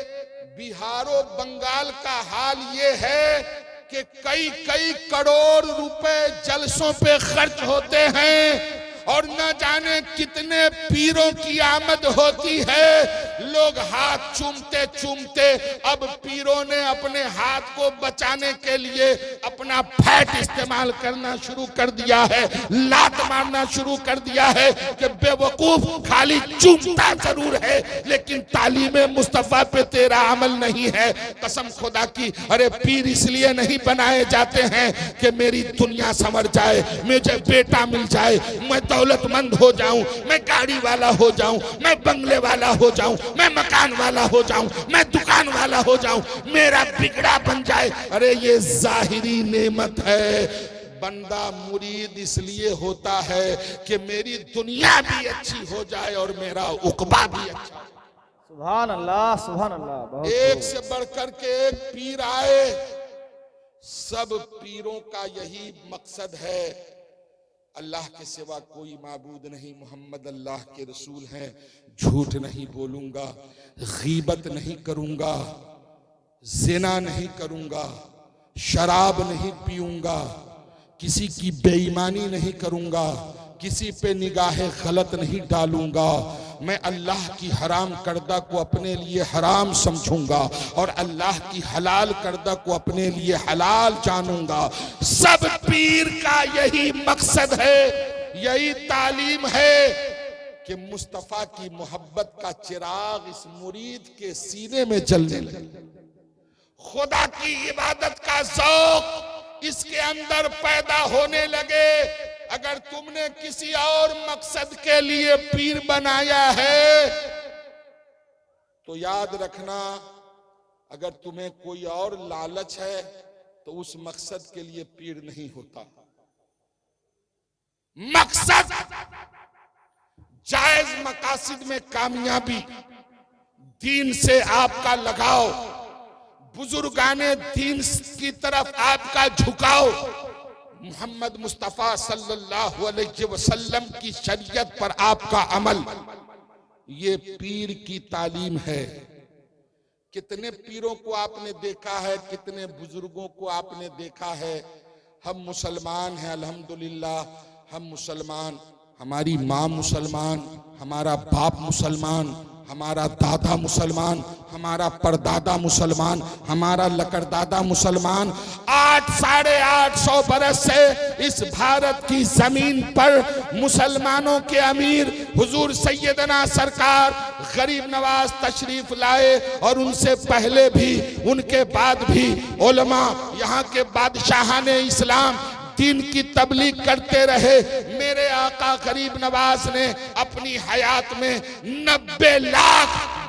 [SPEAKER 1] बिहार और बंगाल का हाल ये है कि कई कई करोड़ रुपए जलसों पे खर्च होते हैं और न जाने कितने पीरों की आमद होती है। लोग हाथ चूमते चूमते अब पीरों ने अपने हाथ को बचाने के लिए अपना फैट इस्तेमाल करना शुरू कर दिया है, लात मारना शुरू कर दिया है कि बेवकूफ खाली चूमता जरूर है लेकिन तालीम मुस्तफा पे तेरा अमल नहीं है। कसम खुदा की, अरे पीर इसलिए नहीं बनाए जाते हैं कि मेरी दुनिया संवर जाए, मुझे बेटा मिल जाए, मैं दौलतमंद हो जाऊं, मैं गाड़ी वाला हो जाऊं, मैं बंगले वाला हो जाऊं, मैं मकान वाला हो जाऊं, मैं दुकान वाला हो जाऊं, मेरा बिगड़ा बन जाए। अरे ये जाहिरी नेमत है। बंदा मुरीद इसलिए होता है कि मेरी दुनिया भी अच्छी हो जाए और मेरा उकबा भी अच्छा।
[SPEAKER 3] सुभान अल्लाह, सुभान अल्लाह। बहुत
[SPEAKER 1] एक से बढ़कर के एक पीर आए, सब पीरों का यही मकसद है, अल्लाह के सिवा कोई माबूद नहीं, मोहम्मद अल्लाह के रसूल हैं, झूठ नहीं बोलूंगा, गीबत नहीं करूंगा, जिना नहीं करूंगा, शराब नहीं पीऊंगा, किसी की बेईमानी नहीं करूंगा, किसी पे निगाहे गलत नहीं डालूंगा, मैं अल्लाह की हराम करदा को अपने लिए हराम समझूंगा और अल्लाह की हलाल करदा को अपने लिए हलाल जानूंगा। सब पीर का यही मकसद है, यही तालीम है कि मुस्तफा की मोहब्बत का चिराग इस मुरीद के सीने में जलने लगे, खुदा की इबादत का शौक इसके अंदर पैदा होने लगे। अगर तुमने किसी और मकसद के लिए पीर बनाया है तो याद रखना, अगर तुम्हें कोई और लालच है तो उस मकसद के लिए पीर नहीं होता। मकसद जायज मकासिद में कामयाबी, दीन से आपका लगाव, बुजुर्गाने दीन की तरफ आपका झुकाव, मोहम्मद मुस्तफा सल्लल्लाहु अलैहि वसल्लम की शरीयत पर आपका अमल, ये पीर की तालीम है। कितने पीरों को आपने देखा है, कितने बुजुर्गों को आपने देखा है। हम मुसलमान हैं, अल्हम्दुलिल्लाह हम मुसलमान, हमारी माँ मुसलमान, हमारा बाप मुसलमान, हमारा दादा मुसलमान, हमारा परदादा मुसलमान, हमारा लकड़दादा मुसलमान 800-850 बरस से इस भारत की जमीन पर मुसलमानों के अमीर हुजूर सैयदना सरकार गरीब नवाज तशरीफ लाए और उनसे पहले भी उनके बाद भी उलमा यहाँ के बादशाहाने इस्लाम दीन की तबलीग करते रहे। मेरे आका गरीब नवाज ने अपनी हयात में 90 लाख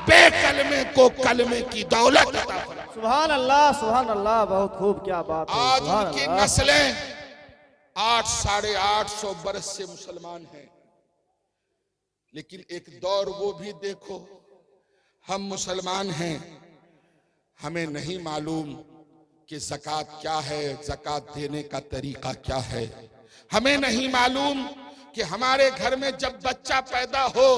[SPEAKER 1] बेकलमे को कलमे की दौलत अता फरमाई।
[SPEAKER 3] सुभान अल्लाह, बहुत खूब, क्या बात है।
[SPEAKER 1] आज
[SPEAKER 3] सुभान
[SPEAKER 1] उनकी
[SPEAKER 3] अल्लाह।
[SPEAKER 1] नस्लें 800-850 बरस से मुसलमान हैं, लेकिन एक दौर वो भी देखो, हम मुसलमान हैं, हमें नहीं मालूम कि ज़कात क्या है, ज़कात देने का तरीका क्या है। हमें नहीं मालूम कि हमारे घर में जब बच्चा पैदा हो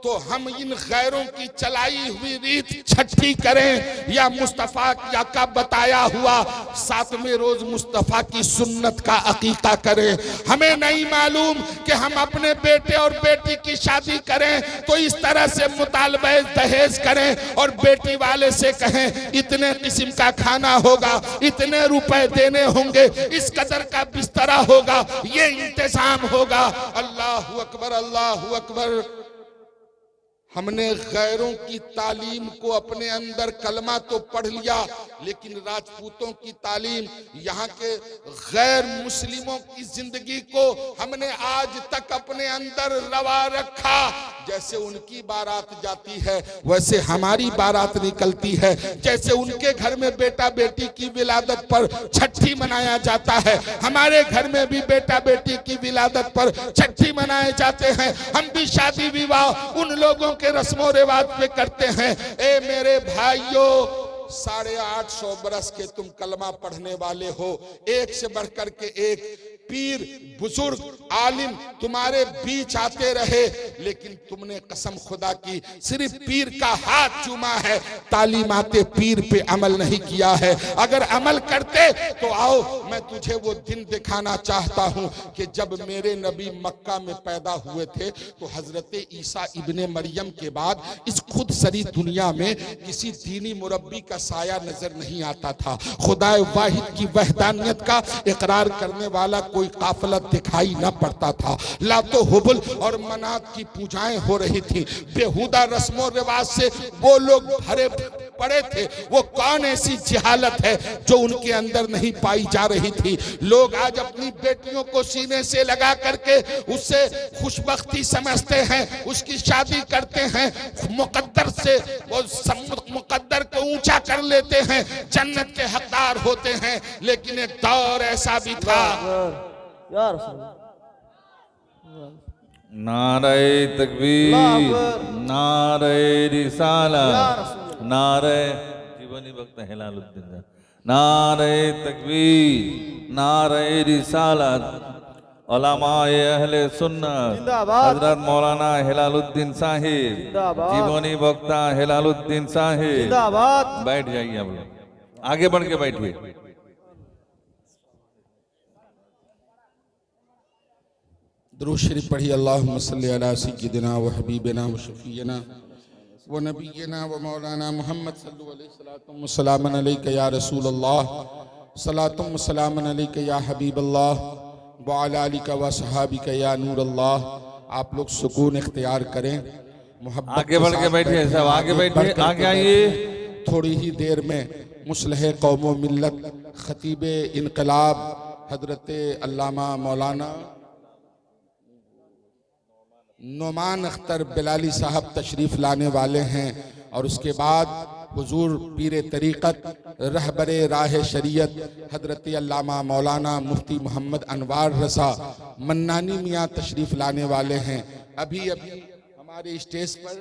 [SPEAKER 1] तो हम इन गैरों की चलाई हुई रीत छठी करें या मुस्तफ़ा का बताया हुआ 7वें रोज मुस्तफ़ा की सुन्नत का अकीका करें। हमें नहीं मालूम कि हम अपने बेटे और बेटी की शादी करें तो इस तरह से मुतालबे दहेज करें और बेटी वाले से कहें इतने किस्म का खाना होगा, इतने रुपए देने होंगे, इस कदर का बिस्तरा होगा, ये इंतजाम होगा। अल्लाहु अकबर, अल्लाहु अकबर। हमने गैरों की तालीम को अपने अंदर, कलमा तो पढ़ लिया, लेकिन राजपूतों की तालीम, यहाँ के गैर मुस्लिमों की जिंदगी को हमने आज तक अपने अंदर रवा रखा। जैसे उनकी बारात जाती है वैसे हमारी बारात निकलती है। जैसे उनके घर में बेटा बेटी की विलादत पर छठी मनाया जाता है, हमारे घर में भी बेटा बेटी की विलादत पर छठी मनाए जाते हैं। हम भी शादी विवाह उन लोगों के रस्मों रिवाज पे करते हैं। ए मेरे भाइयों, 850 बरस के तुम कलमा पढ़ने वाले हो, एक से बढ़कर के एक पीर बुजुर्ग आलिम तुम्हारे बीच आते रहे, लेकिन तुमने कसम खुदा की सिर्फ पीर का हाथ चूमा है, तालीमाते पीर पे अमल नहीं किया है। अगर अमल करते तो आओ मैं तुझे वो दिन दिखाना चाहता हूँ कि जब मेरे नबी मक्का में पैदा हुए थे तो हजरत ईसा इब्ने मरियम के बाद इस खुद सरी दुनिया में किसी दीनी मुरब्बी का साया नजर नहीं आता था। खुदा वाहिद की वहदानियत का इकरार करने वाला कोई काफिला दिखाई न पड़ता था। लातो हुबल और मनात की पूजाएं हो रही थी। बेहुदा रस्मों रिवाज से वो लोग भरे पड़े थे। वो कौन ऐसी जहालत है जो उनके अंदर नहीं पाई जा रही थी। लोग आज अपनी बेटियों को सीने से लगा करके उससे खुशबख्ती समझते हैं, उसकी शादी करते हैं, मुकद्दर से वो मुकद्दर को ऊंचा कर लेते हैं, जन्नत के हकदार होते हैं। लेकिन एक दौर ऐसा भी था।
[SPEAKER 3] या रसूल,
[SPEAKER 4] नारे तकबीर, नारे रिसालत, नारे जीवनी वक्त हिलालुद्दीन, नारे तकबीर, नारे रिसालत, उलमाए अहले सुन्नत
[SPEAKER 3] जिंदाबाद।
[SPEAKER 4] हजरत मौलाना हिलालुद्दीन साहिब,
[SPEAKER 3] जिंदाबाद।
[SPEAKER 4] जीवनी वक्ता हिलालुद्दीन साहिब।
[SPEAKER 3] जिंदाबाद।
[SPEAKER 4] बैठ जाइए आप लोग, आगे बढ़ के बैठिए।
[SPEAKER 1] दुरूद शरीफ पढ़िए। अल्लाहुम्मा सल्ली अला सय्यिदिना व हबीबिना व शफीना व नबीना व मौलाना मुहम्मद सल्लल्लाहु अलैहि वसल्लम व सलामन अलैका या रसूल अल्लाह, सलातुम व सलामन अलैका या हबीब अल्लाह व अला आलिका व सहाबिका या नूर अल्लाह। आप लोग सुकून इख्तियार करें, मोहब्बत
[SPEAKER 4] आगे बढ़ के बैठिए सब, आगे बैठिए, आगे आइए।
[SPEAKER 1] थोड़ी ही देर में मुस्लिह कौम व मिल्लत खतीब इनकलाब हजरत अल्लामा मौलाना नोमान अख्तर बिलाली साहब तशरीफ लाने वाले हैं और उसके बाद हुजूर पीर तरीक़त रहबरे राह शरीयत हजरत अल्लामा मौलाना मुफ्ती मोहम्मद अनवार रसा मन्नानी मियाँ तशरीफ लाने वाले हैं। अभी अभी हमारे स्टेज पर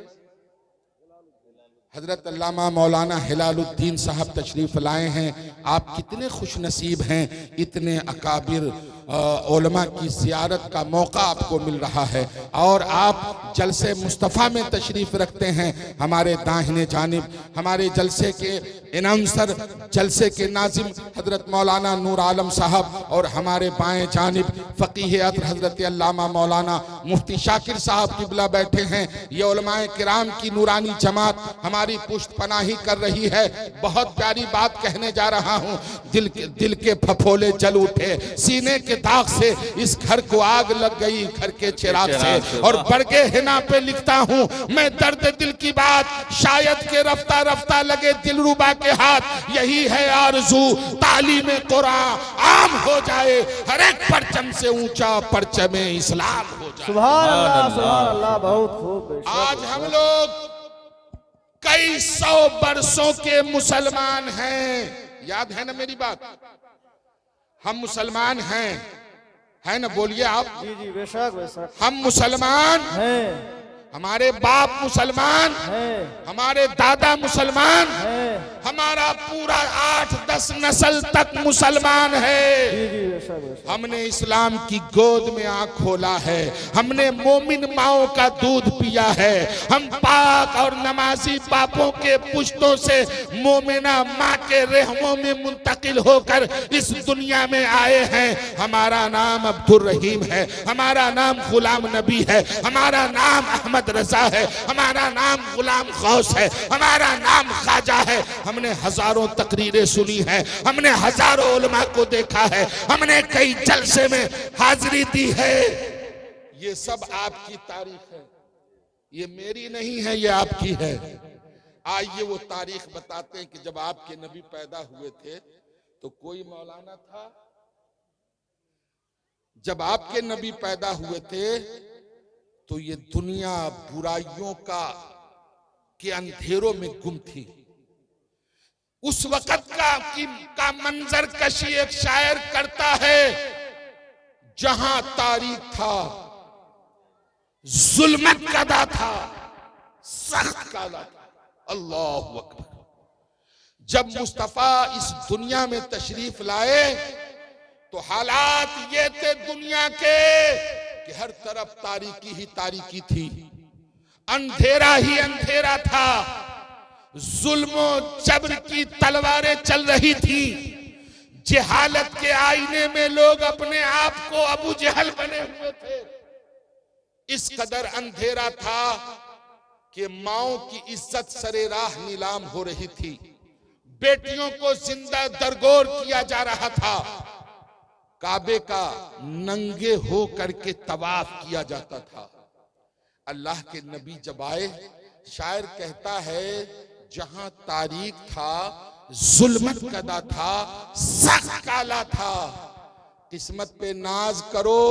[SPEAKER 1] हजरत अल्लामा मौलाना हिलालुद्दीन साहब तशरीफ लाए हैं। आप कितने खुश नसीब हैं, इतने अकाबिर उलमा की ज़ियारत का मौका आपको मिल रहा है और आप जलसे मुस्तफ़ा में तशरीफ़ रखते हैं। हमारे दाहिने जानिब हमारे जलसे के इनाउंसर, जलसे के नाज़िम हज़रत मौलाना नूर आलम साहब और हमारे बाएं जानिब फ़क़ीह अत्र हज़रत अल्लामा मौलाना मुफ्ती शाकिर साहब किबला बैठे हैं। ये उलमाए किराम की नूरानी जमात हमारी पुष्ट पनाही कर रही है। बहुत प्यारी बात कहने जा रहा हूँ। दिल के फफोले जल उठे, सीने के दाग से इस घर को आग लग गई, घर के चिराग से। और बरगे हिना पे लिखता हूँ मैं दर्द दिल की बात, शायद के रफ्ता रफ्ता लगे दिलरुबा के हाथ। यही है आरज़ू तालीम कुरान आम हो जाए, हर एक परचम से ऊंचा परचम इस्लाम हो जाए।
[SPEAKER 3] सुभान अल्लाह, बहुत खूब।
[SPEAKER 1] आज हम लोग कई सौ बरसों के मुसलमान हैं। याद है ना मेरी बात? हम मुसलमान हैं, है ना? बोलिए आप।
[SPEAKER 3] जी जी, बेशक बेशक
[SPEAKER 1] हम मुसलमान
[SPEAKER 3] हैं,
[SPEAKER 1] हमारे बाप मुसलमान,
[SPEAKER 3] हैं,
[SPEAKER 1] हमारे दादा मुसलमान,
[SPEAKER 3] हैं।
[SPEAKER 1] हमारा पूरा 8-10 नस्ल तक मुसलमान है।
[SPEAKER 3] जी जी, बेशक बेशक।
[SPEAKER 1] हमने इस्लाम की गोद में आँख खोला है, हमने मोमिन माओं का दूध पिया है। हम पाक और नमाजी बापों के पुश्तों से मोमिना माँ के रहमों में मुंतकिल होकर इस दुनिया में आए हैं। हमारा नाम अब्दुल रहीम है, हमारा नाम गुलाम नबी है, हमारा नाम अहमद रजा है, हमारा नाम गुलाम गौस है, हमारा नाम ख्वाजा है। हमने हजारों तकरीरें सुनी है, हमने हजारों उलमा को देखा है, हमने कई जलसे में हाजिरी दी है। ये सब आपकी तारीख है, ये मेरी नहीं है, ये आपकी है। आइए वो तारीख बताते हैं कि जब आपके नबी पैदा हुए थे तो कोई मौलाना था? जब आपके नबी पैदा हुए थे तो ये दुनिया बुराइयों के अंधेरों में गुम थी। उस वक़्त का मंजर कशी एक शायर करता है, जहां तारीख था, जुल्मत कदा था, सख्त काला था। अल्लाहु अकबर। जब मुस्तफा इस दुनिया में तशरीफ लाए तो हालात ये थे दुनिया के कि हर तरफ तारीकी ही तारीकी थी, अंधेरा ही अंधेरा था, जुल्मो जबर की तलवारें चल रही थी। जहालत के आईने में लोग अपने आप को अबू जहल बने हुए थे। इस कदर अंधेरा था कि माओं की इज्जत सरे राह नीलाम हो रही थी, बेटियों को जिंदा दरगोर किया जा रहा था, काबे का नंगे हो करके तवाफ किया जाता था। अल्लाह के नबी जब आए, शायर कहता है जहां तारीख था, जुल्मत कदा था, सख्त काला था। किस्मत पे नाज करो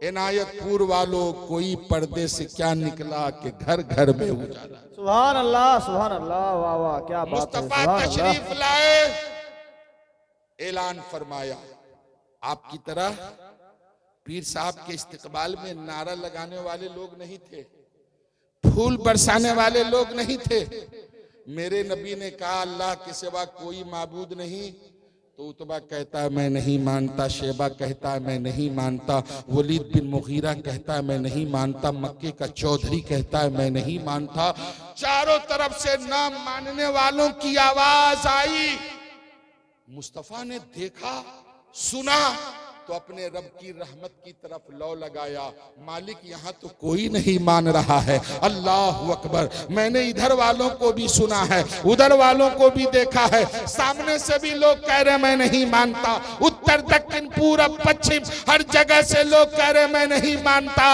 [SPEAKER 1] इनायतपुर वालों, कोई पर्दे से क्या निकला कि घर घर में उजाला।
[SPEAKER 3] सुभान अल्लाह, वाह वाह, क्या बात है।
[SPEAKER 1] मुस्तफा
[SPEAKER 3] सुभान अल्लाह।
[SPEAKER 1] तशरीफ लाए, ऐलान फरमाया। आपकी तरह पीर साहब के इस्तकबाल में नारा लगाने वाले लोग नहीं थे, फूल बरसाने वाले लोग नहीं थे। मेरे नबी ने कहा अल्लाह के सिवा कोई माबूद नहीं, तो उतबा कहता है मैं नहीं मानता, शेबा कहता है मैं नहीं मानता, वलीद बिन मुगीरा कहता है मैं नहीं मानता, मक्के का चौधरी कहता है मैं नहीं मानता। चारों तरफ से ना मानने वालों की आवाज आई। मुस्तफा ने देखा, सुना, तो अपने रब की रहमत की तरफ लौ लगाया। मालिक यहाँ तो कोई नहीं मान रहा है। अल्लाह अकबर। मैंने इधर वालों को भी सुना है, उधर वालों को भी देखा है, सामने से भी लोग कह रहे मैं नहीं मानता, उत्तर दक्षिण पूरब पश्चिम हर जगह से लोग कह रहे मैं नहीं मानता,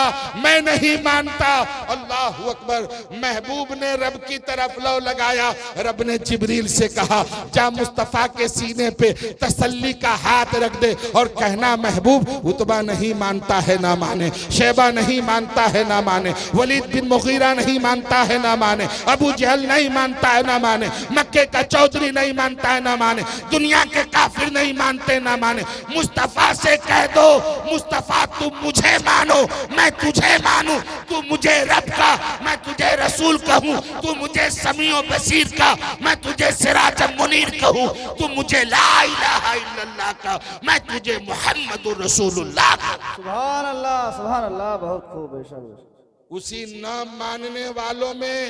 [SPEAKER 1] मैं नहीं मानता। अल्लाह अकबर। महबूब ने रब की तरफ लौ लगाया। रब ने जिब्रील से कहा जा मुस्तफा के सीने पे तसल्ली का हाथ रख दे और कहना महबूब उतबा नहीं मानता है ना माने, शेबा नहीं मानता है ना माने, वलीद बिन मुगीरा नहीं मानता है ना माने, अबू जहल नहीं मानता है ना माने, मक्के का चौधरी नहीं मानता है ना माने, दुनिया के काफिर नहीं मानते ना माने, मुस्तफा से कह दो, मुस्तफा तुम मुझे मानो, मैं तुझे मानूं, तू मुझे रब का, मैं तुझे रसूल कहूं, तू मुझे समीओ बसीर का, मैं तुझे सिराज मुनीर कहूं, तू मुझे ला इलाहा इल्लल्लाह का, मैं तुझे मुहम्मदुर रसूलुल्लाह का।
[SPEAKER 3] सुभान अल्लाह, बहुत खूब, बेशक।
[SPEAKER 1] उसी न मानने वालों में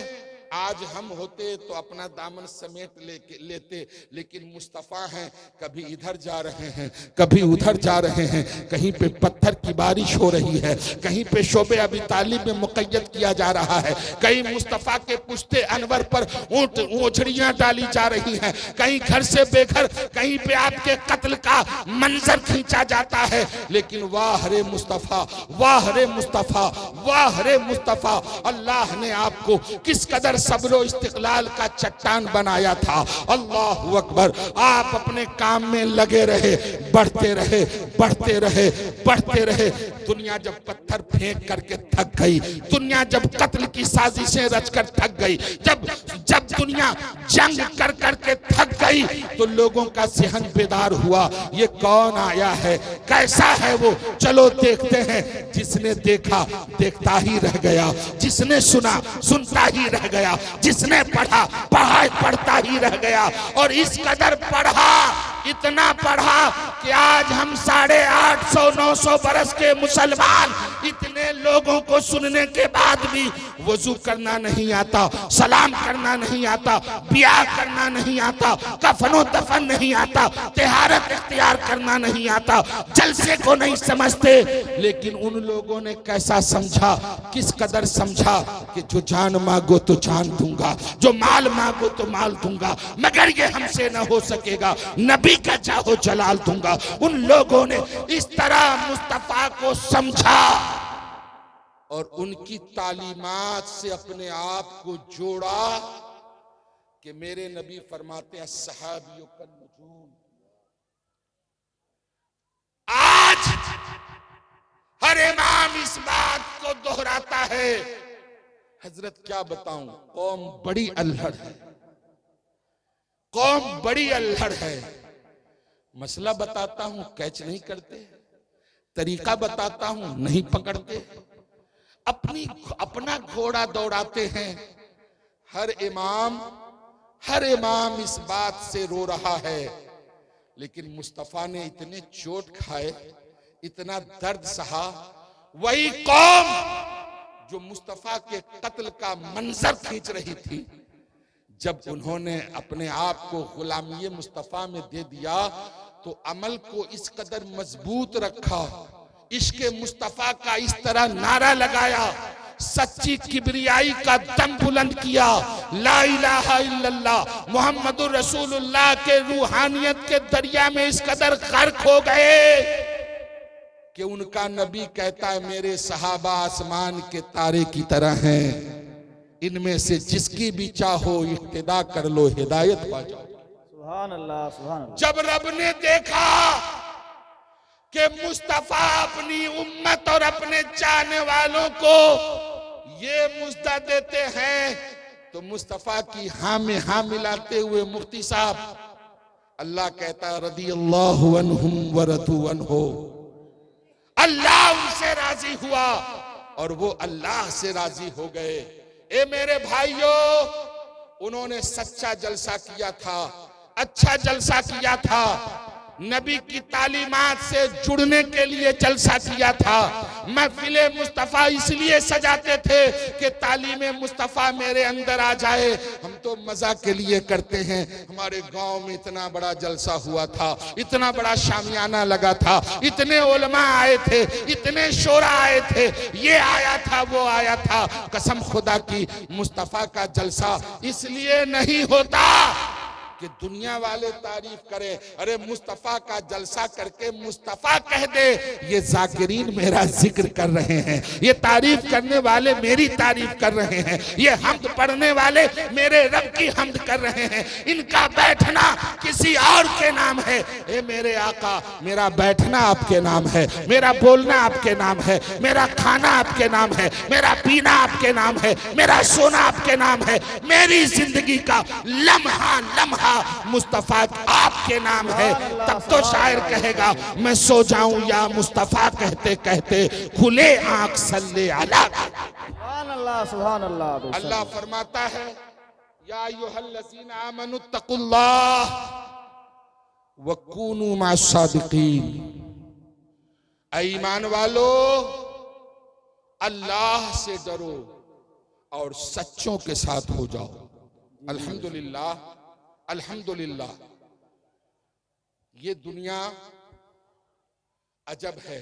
[SPEAKER 1] आज हम होते तो अपना दामन समेट लेते, लेकिन मुस्तफ़ा हैं, कभी इधर जा रहे हैं, कभी उधर जा रहे हैं, कहीं पे पत्थर की बारिश हो रही है, कहीं पे शोबे अबी तालिब में मुक़य्यद किया जा रहा है, कहीं मुस्तफ़ा के पुश्ते अनवर पर ऊँट ओझड़ियाँ डाली जा रही हैं, कहीं घर से बेघर, कहीं पे आपके कत्ल का मंजर खींचा जाता है, लेकिन वाह रे मुस्तफ़ा, वाह रे मुस्तफ़ा, वाह रे मुस्तफ़ा, अल्लाह ने आपको किस कदर सब्र और इस्तिक़लाल का चट्टान बनाया था। अल्लाहु अकबर। आप अपने काम में लगे रहे, बढ़ते रहे, बढ़ते रहे, बढ़ते रहे। दुनिया जब पत्थर फेंक करके थक गई, दुनिया जब कत्ल की साजिशें रचकर थक गई, जब दुनिया जंग कर करके थक गई, तो लोगों का ज़हन बेदार हुआ, ये कौन आया है, कैसा है वो, चलो देखते हैं। जिसने देखा देखता ही रह गया, जिसने सुना सुनता ही रह गया, जिसने पढ़ा पढ़ता ही रह गया। और इस कदर पढ़ा, इतना पढ़ा कि आज हम 850-900 बरस के मुसलमान, इतने लोगों को सुनने के बाद भी वजू करना नहीं आता, सलाम करना नहीं आता, ब्याह करना नहीं आता, कफनो दफन नहीं आता, तिहारत इख्तियार करना नहीं आता, जलसे को नहीं समझते। लेकिन उन लोगों ने कैसा समझा, किस कदर समझा कि जो जान मांगो तो जान दूंगा, जो माल मांगो तो माल दूंगा, मगर ये हमसे न हो सकेगा, नबी का चाहो जलाल दूंगा। उन लोगों ने इस तरह मुस्तफा को समझा और उनकी तालीमात से अपने आप को जोड़ा कि मेरे नबी फरमाते हैं सहाबियों का नजूम। आज हर इमाम इस बात को दोहराता है। हजरत क्या बताऊं, कौम बड़ी अल्हड़ है, कौम बड़ी अल्हड़ है। मसला बताता हूं, कैच नहीं करते, तरीका बताता हूं, नहीं पकड़ते, अपना घोड़ा दौड़ाते हैं। हर इमाम इस बात से रो रहा है, लेकिन मुस्तफा ने इतने चोट खाए, इतना दर्द सहा। वही कौम जो मुस्तफा के कत्ल का मंजर खींच रही थी, जब उन्होंने अपने आप को गुलामी मुस्तफा में दे दिया, तो अमल को इस कदर मजबूत रखा, इश्क मुस्तफा का इस तरह नारा लगाया, सच्ची किबरियाई का दम बुलंद किया, ला इलाहा इल्लल्लाह मुहम्मदुर रसूलुल्लाह के रूहानियत के दरिया में इस कदर गर्क हो गए कि उनका नबी कहता है मेरे सहाबा आसमान के तारे की तरह हैं, इनमें से जिसकी भी चाहो इक्तिदा कर लो, हिदायत पा जाओ।
[SPEAKER 3] सुभान अल्लाह, सुभान अल्लाह।
[SPEAKER 1] जब रब ने देखा कि मुस्तफा अपनी उम्मत और अपने चाहने वालों को ये मुज्जा देते हैं, तो मुस्तफा की हाँ में हाँ मिलाते हुए मुफ्ती साहब, अल्लाह कहता रदियल्लाहु अन्हुम व रदू अन्हु, अल्लाह उनसे राजी हुआ और वो अल्लाह से राजी हो गए। ए मेरे भाइयों, उन्होंने सच्चा जलसा किया था, अच्छा जलसा किया था, नबी की तालीमात से जुड़ने के लिए जलसा किया था। महफिले मुस्तफ़ा इसलिए सजाते थे कि तालीम मुस्तफ़ा मेरे अंदर आ जाए। हम तो मजा के लिए करते हैं। हमारे गांव में इतना बड़ा जलसा हुआ था, इतना बड़ा शामियाना लगा था, इतने उलमा आए थे, इतने शोरा आए थे, ये आया था, वो आया था। कसम खुदा की, मुस्तफ़ा का जलसा इसलिए नहीं होता कि दुनिया वाले तारीफ करें। अरे मुस्तफा का जलसा करके मुस्तफा कह दे, ये जाकिरीन मेरा जिक्र कर रहे हैं, ये तारीफ करने वाले मेरी तारीफ कर रहे हैं, ये हम्द पढ़ने वाले मेरे रब की हम्द कर रहे हैं। इनका बैठना किसी और के नाम है। ए मेरे आका, मेरा बैठना आपके नाम है, मेरा बोलना आपके नाम है, मेरा खाना आपके नाम है, मेरा पीना आपके नाम है, मेरा सोना आपके नाम है। मेरी जिंदगी का लम्हा लम्हा लिखा मुस्तफा आपके नाम है, तब तो शायर कहेगा मैं सो जाऊं या मुस्तफा कहते कहते खुले आंख सल्ले अला।
[SPEAKER 3] सुभान अल्लाह, सुभान अल्लाह। बेशक।
[SPEAKER 1] अल्लाह फरमाता है या अय्युहल्लज़ीना आमनु तक़ुल्लाह वकूनू मअस-सादिक़ीन। ऐ ईमान वालो, अल्लाह से डरो और सच्चों के साथ हो जाओ। अल्हम्दुलिल्लाह, अल्हम्दुलिल्लाह। ये दुनिया अजब है,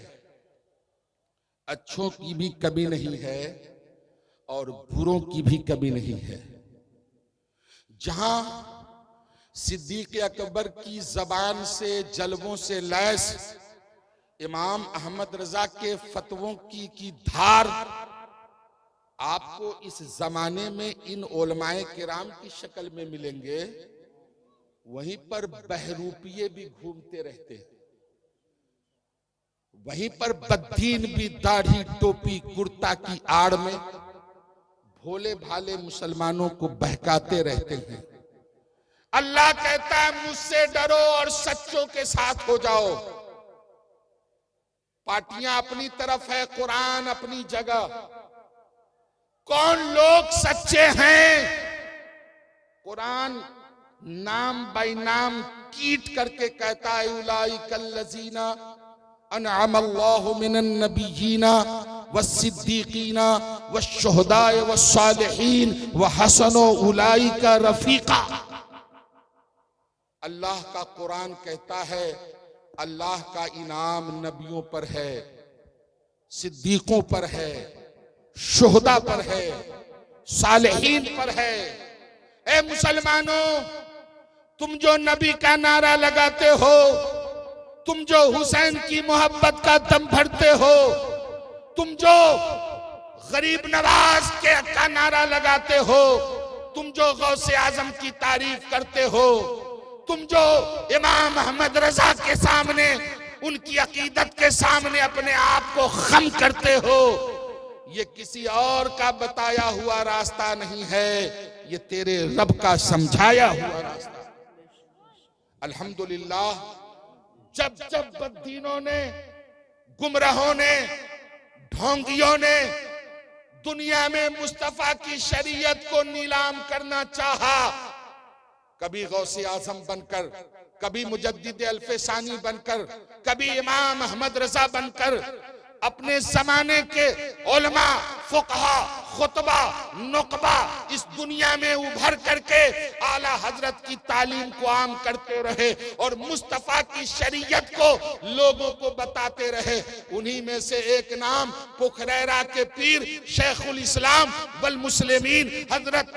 [SPEAKER 1] अच्छों की भी कमी नहीं है और बुरों की भी कमी नहीं है। जहां सिद्दीक अकबर की जबान से जलवों से लैस इमाम अहमद रजा के फतवों की धार आपको इस जमाने में इन उलमाए किराम की शक्ल में मिलेंगे, वहीं पर बहरूपिये भी घूमते रहते हैं, वहीं पर बद्दीन भी दाढ़ी टोपी कुर्ता की आड़ में भोले भाले मुसलमानों को बहकाते रहते हैं। अल्लाह कहता है मुझसे डरो और सच्चों के साथ हो जाओ। पार्टियां अपनी तरफ है, कुरान अपनी जगह। कौन लोग सच्चे हैं? कुरान नाम बाई नाम कीट करके कहता है उलाइकल्लज़ीना अनअमल्लाहु मिनन नबिय्यीना वस्सिद्दीकीना वश्शुहदाए वस्सालिहीन वहसनो उलाइका रफीका। अल्लाह का कुरान कहता है अल्लाह का इनाम नबियों पर है, सिद्दीकों पर है, शुहदा पर है, सालिहीन पर है। ए मुसलमानों, तुम जो नबी का नारा लगाते हो, तुम जो हुसैन की मोहब्बत का दम भरते हो, तुम जो गरीब नवाज के का नारा लगाते हो, तुम जो गौसे आजम की तारीफ करते हो, तुम जो इमाम अहमद रजा के सामने उनकी अकीदत के सामने अपने आप को खम करते हो, ये किसी और का बताया हुआ रास्ता नहीं है, ये तेरे रब का समझाया हुआ रास्ता। अल्हम्दुलिल्लाह, जब जब बद्दीनों ने, गुमराहों ने, ढोंगियों ने दुनिया में मुस्तफा की शरीयत को नीलाम करना चाहा, कभी गौसे आजम बनकर, कभी मुजद्दिद अल्फसानी बनकर, कभी इमाम अहमद रजा बनकर, अपने जमाने के उलमा, फुकहा, खुतबा, नुकबा इस दुनिया में उभर करके आला हजरत की तालीम को आम करते रहे और मुस्तफा की शरीयत को लोगों को बताते रहे। उन्हीं में से एक नाम पुखरैरा के पीर शेखुल इस्लाम वल मुस्लिमीन हजरत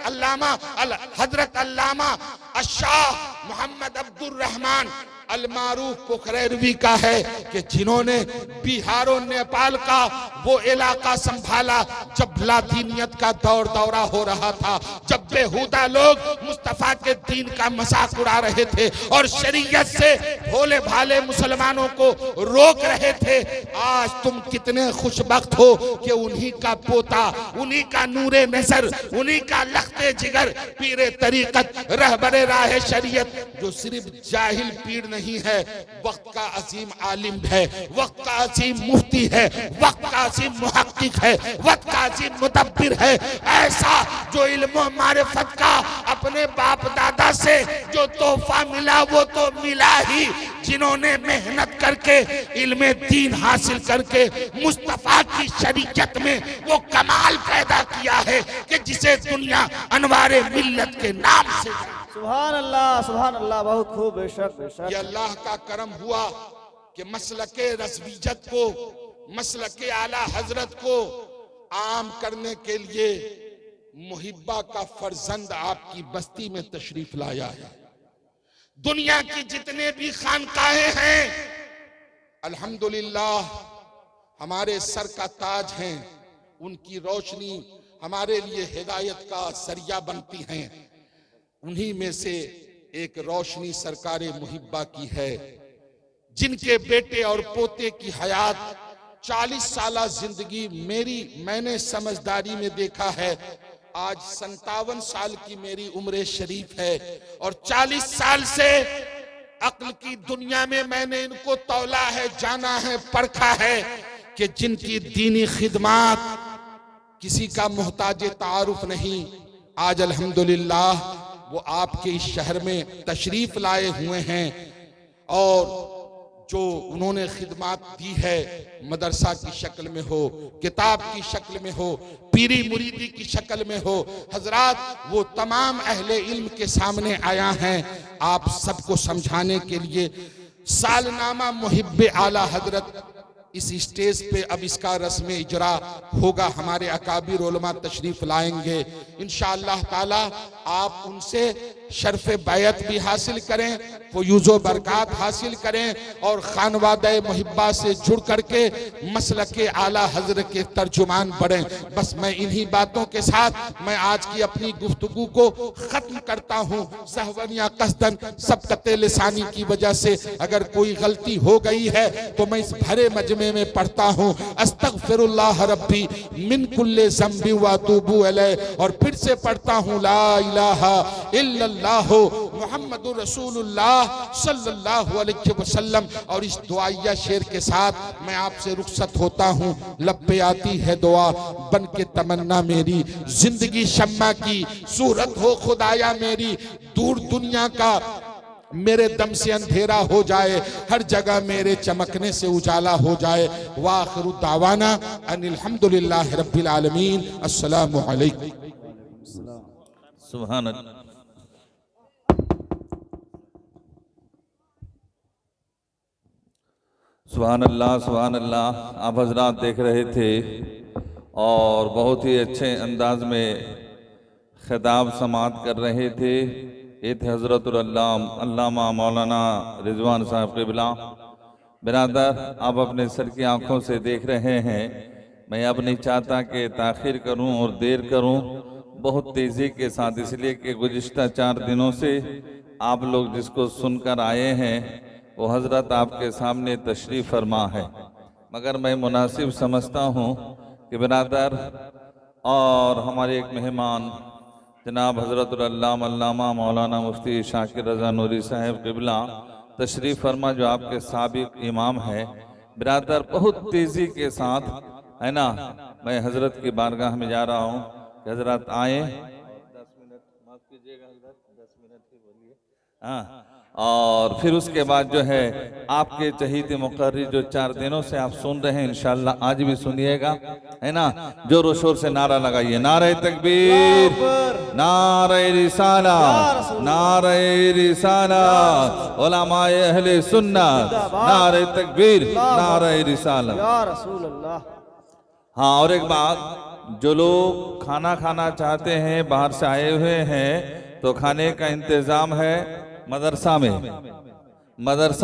[SPEAKER 1] अल्लामा अशाह मोहम्मद अब्दुर रहमान अल मारूफ पुखरैरवी का है कि जिन्होंने बिहार और नेपाल का वो इलाका संभाला जब लादीनियत का दौरा हो रहा था, जब बेहुदा लोग मुस्तफा के दीन का मजाक उड़ा रहे थे और शरीयत से भोले भाले मुसलमानों को रोक रहे थे। आज तुम कितने खुशबख्त हो कि उन्हीं का पोता, उन्हीं का नूरे नजर, उन्हीं का लख्ते जिगर पीरे तरीकत रहबरे राह शरीयत, जो सिर्फ जाहिल पीर नहीं है, वक्त का अजीम आलिम है, वक्त का अजीम मुफ्ती है, वक्त का अजीम मुहक्किक है, वक्त का अजीम मुदब्बिर है, ऐसा जो इल्म मारिफत का अपने बाप दादा से जो तोहफा मिला वो तो मिला ही, जिन्होंने मेहनत करके इल्म दीन हासिल करके मुस्तफा की शरीयत में वो कमाल पैदा किया है कि जिसे दुनिया अनवारे मिल्लत के नाम से।
[SPEAKER 3] सुभान अल्लाह, बहुत खूब। बेशक बेशक,
[SPEAKER 1] ये अल्लाह का करम हुआ कि मसलके रज़वियत को, मसलके आला हजरत को आम करने के लिए मुहिब्बा का फर्जंद आपकी बस्ती में तशरीफ लाया है। दुनिया की जितने भी खानकाहें हैं अल्हम्दुलिल्लाह हमारे सर का ताज हैं, उनकी रोशनी हमारे लिए हिदायत का जरिया बनती हैं। उन्हीं में से एक रोशनी सरकारे मुहिब्बा की है, जिनके बेटे और पोते की हयात 40 साल जिंदगी मैंने समझदारी में देखा है आज 57 साल की मेरी उम्र शरीफ है और 40 साल से अक्ल की दुनिया में मैंने इनको तौला है, जाना है, परखा है कि जिनकी दीनी खिदमत किसी का मोहताज तारुफ नहीं, आज अल्हम्दुलिल्लाह वो आपके इस शहर में तशरीफ लाए हुए हैं और जो उन्होंने खिदमत दी है, मदरसा की शक्ल में हो, किताब की शक्ल में हो, पीरी मुरीदी की शक्ल में हो, हजरात वो तमाम अहले इल्म के सामने आया है आप सबको समझाने के लिए। सालनामा मुहिब्बे आला हजरत इस स्टेज पे अब इसका रस्म इजरा होगा, हमारे अकाबिर उलमा तशरीफ लाएंगे इंशाअल्लाह ताला। आप उनसे शर्फ बैत भी हासिल करें, फयूज़ो बरक़ात हासिल करें और खानवादे मुहिब्बा से जुड़ करके मसलके आला हज़रत के तर्जुमान बढ़ें। बस मैं इन्हीं बातों के साथ मैं आज की अपनी गुफ्तगू को ख़त्म करता हूँ। सहवन या कसदन सबक़ते लिसानी की वजह से अगर कोई गलती हो गई है तो मैं इस भरे मजमे में पढ़ता हूँ अस्तग़फिरुल्लाह रब्बी मिन कुल्ले ज़ंबि व अतूबु अलैह, और फिर से पढ़ता हूँ ला इलाहा इल्लल्लाह मुहम्मदुर रसूलुल्लाह सल्लल्लाहु अलैहि वसल्लम। और इस दुआया शेर के साथ मैं आपसे रुखसत होता हूँ। लब पे आती है दुआ बन के तमन्ना मेरी, जिंदगी शम्मा की सूरत हो खुदाया मेरी, दूर दुनिया का मेरे दम से अंधेरा हो जाए, हर जगह मेरे चमकने से उजाला हो जाए। वाखिरु दावाना अनिल हम्दुलिल्लाहि रब्बिल आलमीन। अस्सलामु अलैकुम।
[SPEAKER 4] सुभान अल्लाह। सुभान अल्लाह, सुभान अल्लाह। आप हजरात देख रहे थे और बहुत ही अच्छे अंदाज में खिताब समात कर रहे थे। ये थे हज़रतुल अल्लामा मौलाना रिजवान साहब क़िबला। बिरादर, आप अपने सर की आंखों से देख रहे हैं। मैं अब नहीं चाहता कि ताख़ीर करूं और देर करूं, बहुत तेज़ी के साथ, इसलिए कि गुज़िश्ता 4 दिनों से आप लोग जिसको सुनकर आए हैं वो हज़रत आपके सामने तशरीफ़ फरमा है। मगर मैं मुनासिब समझता हूँ कि बिरादर और हमारे एक मेहमान जनाब हज़रतुल अल्लामा मौलाना मुफ्ती शाकिर रज़ा नूरी साहब क़िबला तशरीफ़ फरमा, जो आपके साबिक़ इमाम है। बिरादर, बहुत तेज़ी के साथ है ना, मैं हज़रत की बारगाह में जा रहा हूँ कि हज़रत आए। 10 मिनट माफ़ कीजिएगा हज़रत, 10 मिनट ही बोलिए। हाँ, और फिर उसके बाद जो है आपके चहीते मुक़र्री जो 4 दिनों से आप सुन रहे हैं, इंशाअल्लाह आज भी सुनिएगा, है ना। जोर शोर से नारा लगाइए, नारे तकबीर, नारे रिसाला, नारे रिसाला, उलमाए अहले सुन्नत, नारे तकबीर, नारे रिसाला।
[SPEAKER 3] या रसूल अल्लाह।
[SPEAKER 4] हाँ, और एक बात, जो लोग खाना खाना चाहते हैं, बाहर से आए हुए हैं, तो खाने का इंतज़ाम है मदरसा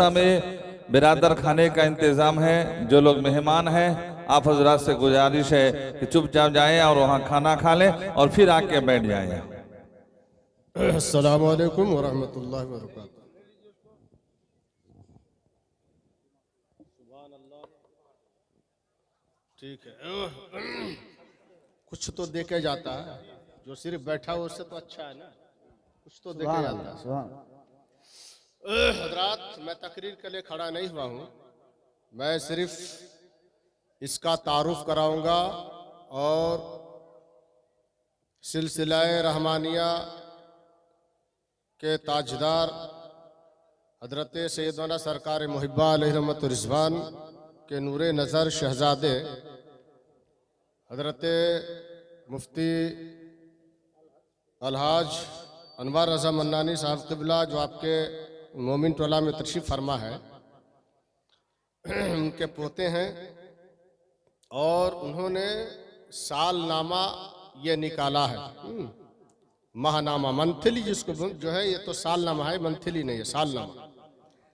[SPEAKER 4] में बिरादर, खाने का इंतज़ाम है। जो लोग मेहमान हैं, आप हजरात से गुजारिश है कि चुपचाप जाएं और वहाँ खाना खा लें और फिर आके बैठ जाएं।
[SPEAKER 5] अस्सलामु अलैकुम व रहमतुल्लाहि व बरकातहू। ठीक है, कुछ तो देखे जाता है, जो सिर्फ बैठा हो उससे तो अच्छा है ना, कुछ तो देखे जाता है। हजरात, मैं तकरीर के लिए खड़ा नहीं हुआ हूँ, मैं सिर्फ इसका तारुफ कराऊंगा और सिलसिलाए रहमानिया के ताजदार हजरत सैयदना सरकार मुहिब्बा अलैहि रहमत व रिज़वान के नूरे नज़र शहजादे हजरत मुफ्ती अलहाज अनवर रज़ा मन्नानी साहब क़िबला, जो आपके मोमिन टोला में तशरीफ़ फरमा है, उनके पोते हैं और उन्होंने सालनामा ये निकाला है, माहनामा, मंथली जिसको जो है, ये तो सालनामा है, मंथली नहीं है, सालनामा।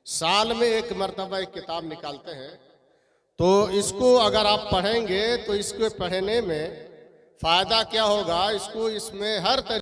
[SPEAKER 5] साल में एक मरतबा एक किताब निकालते हैं, तो इसको अगर आप पढ़ेंगे तो इसको पढ़ने में फ़ायदा क्या होगा, इसको इसमें हर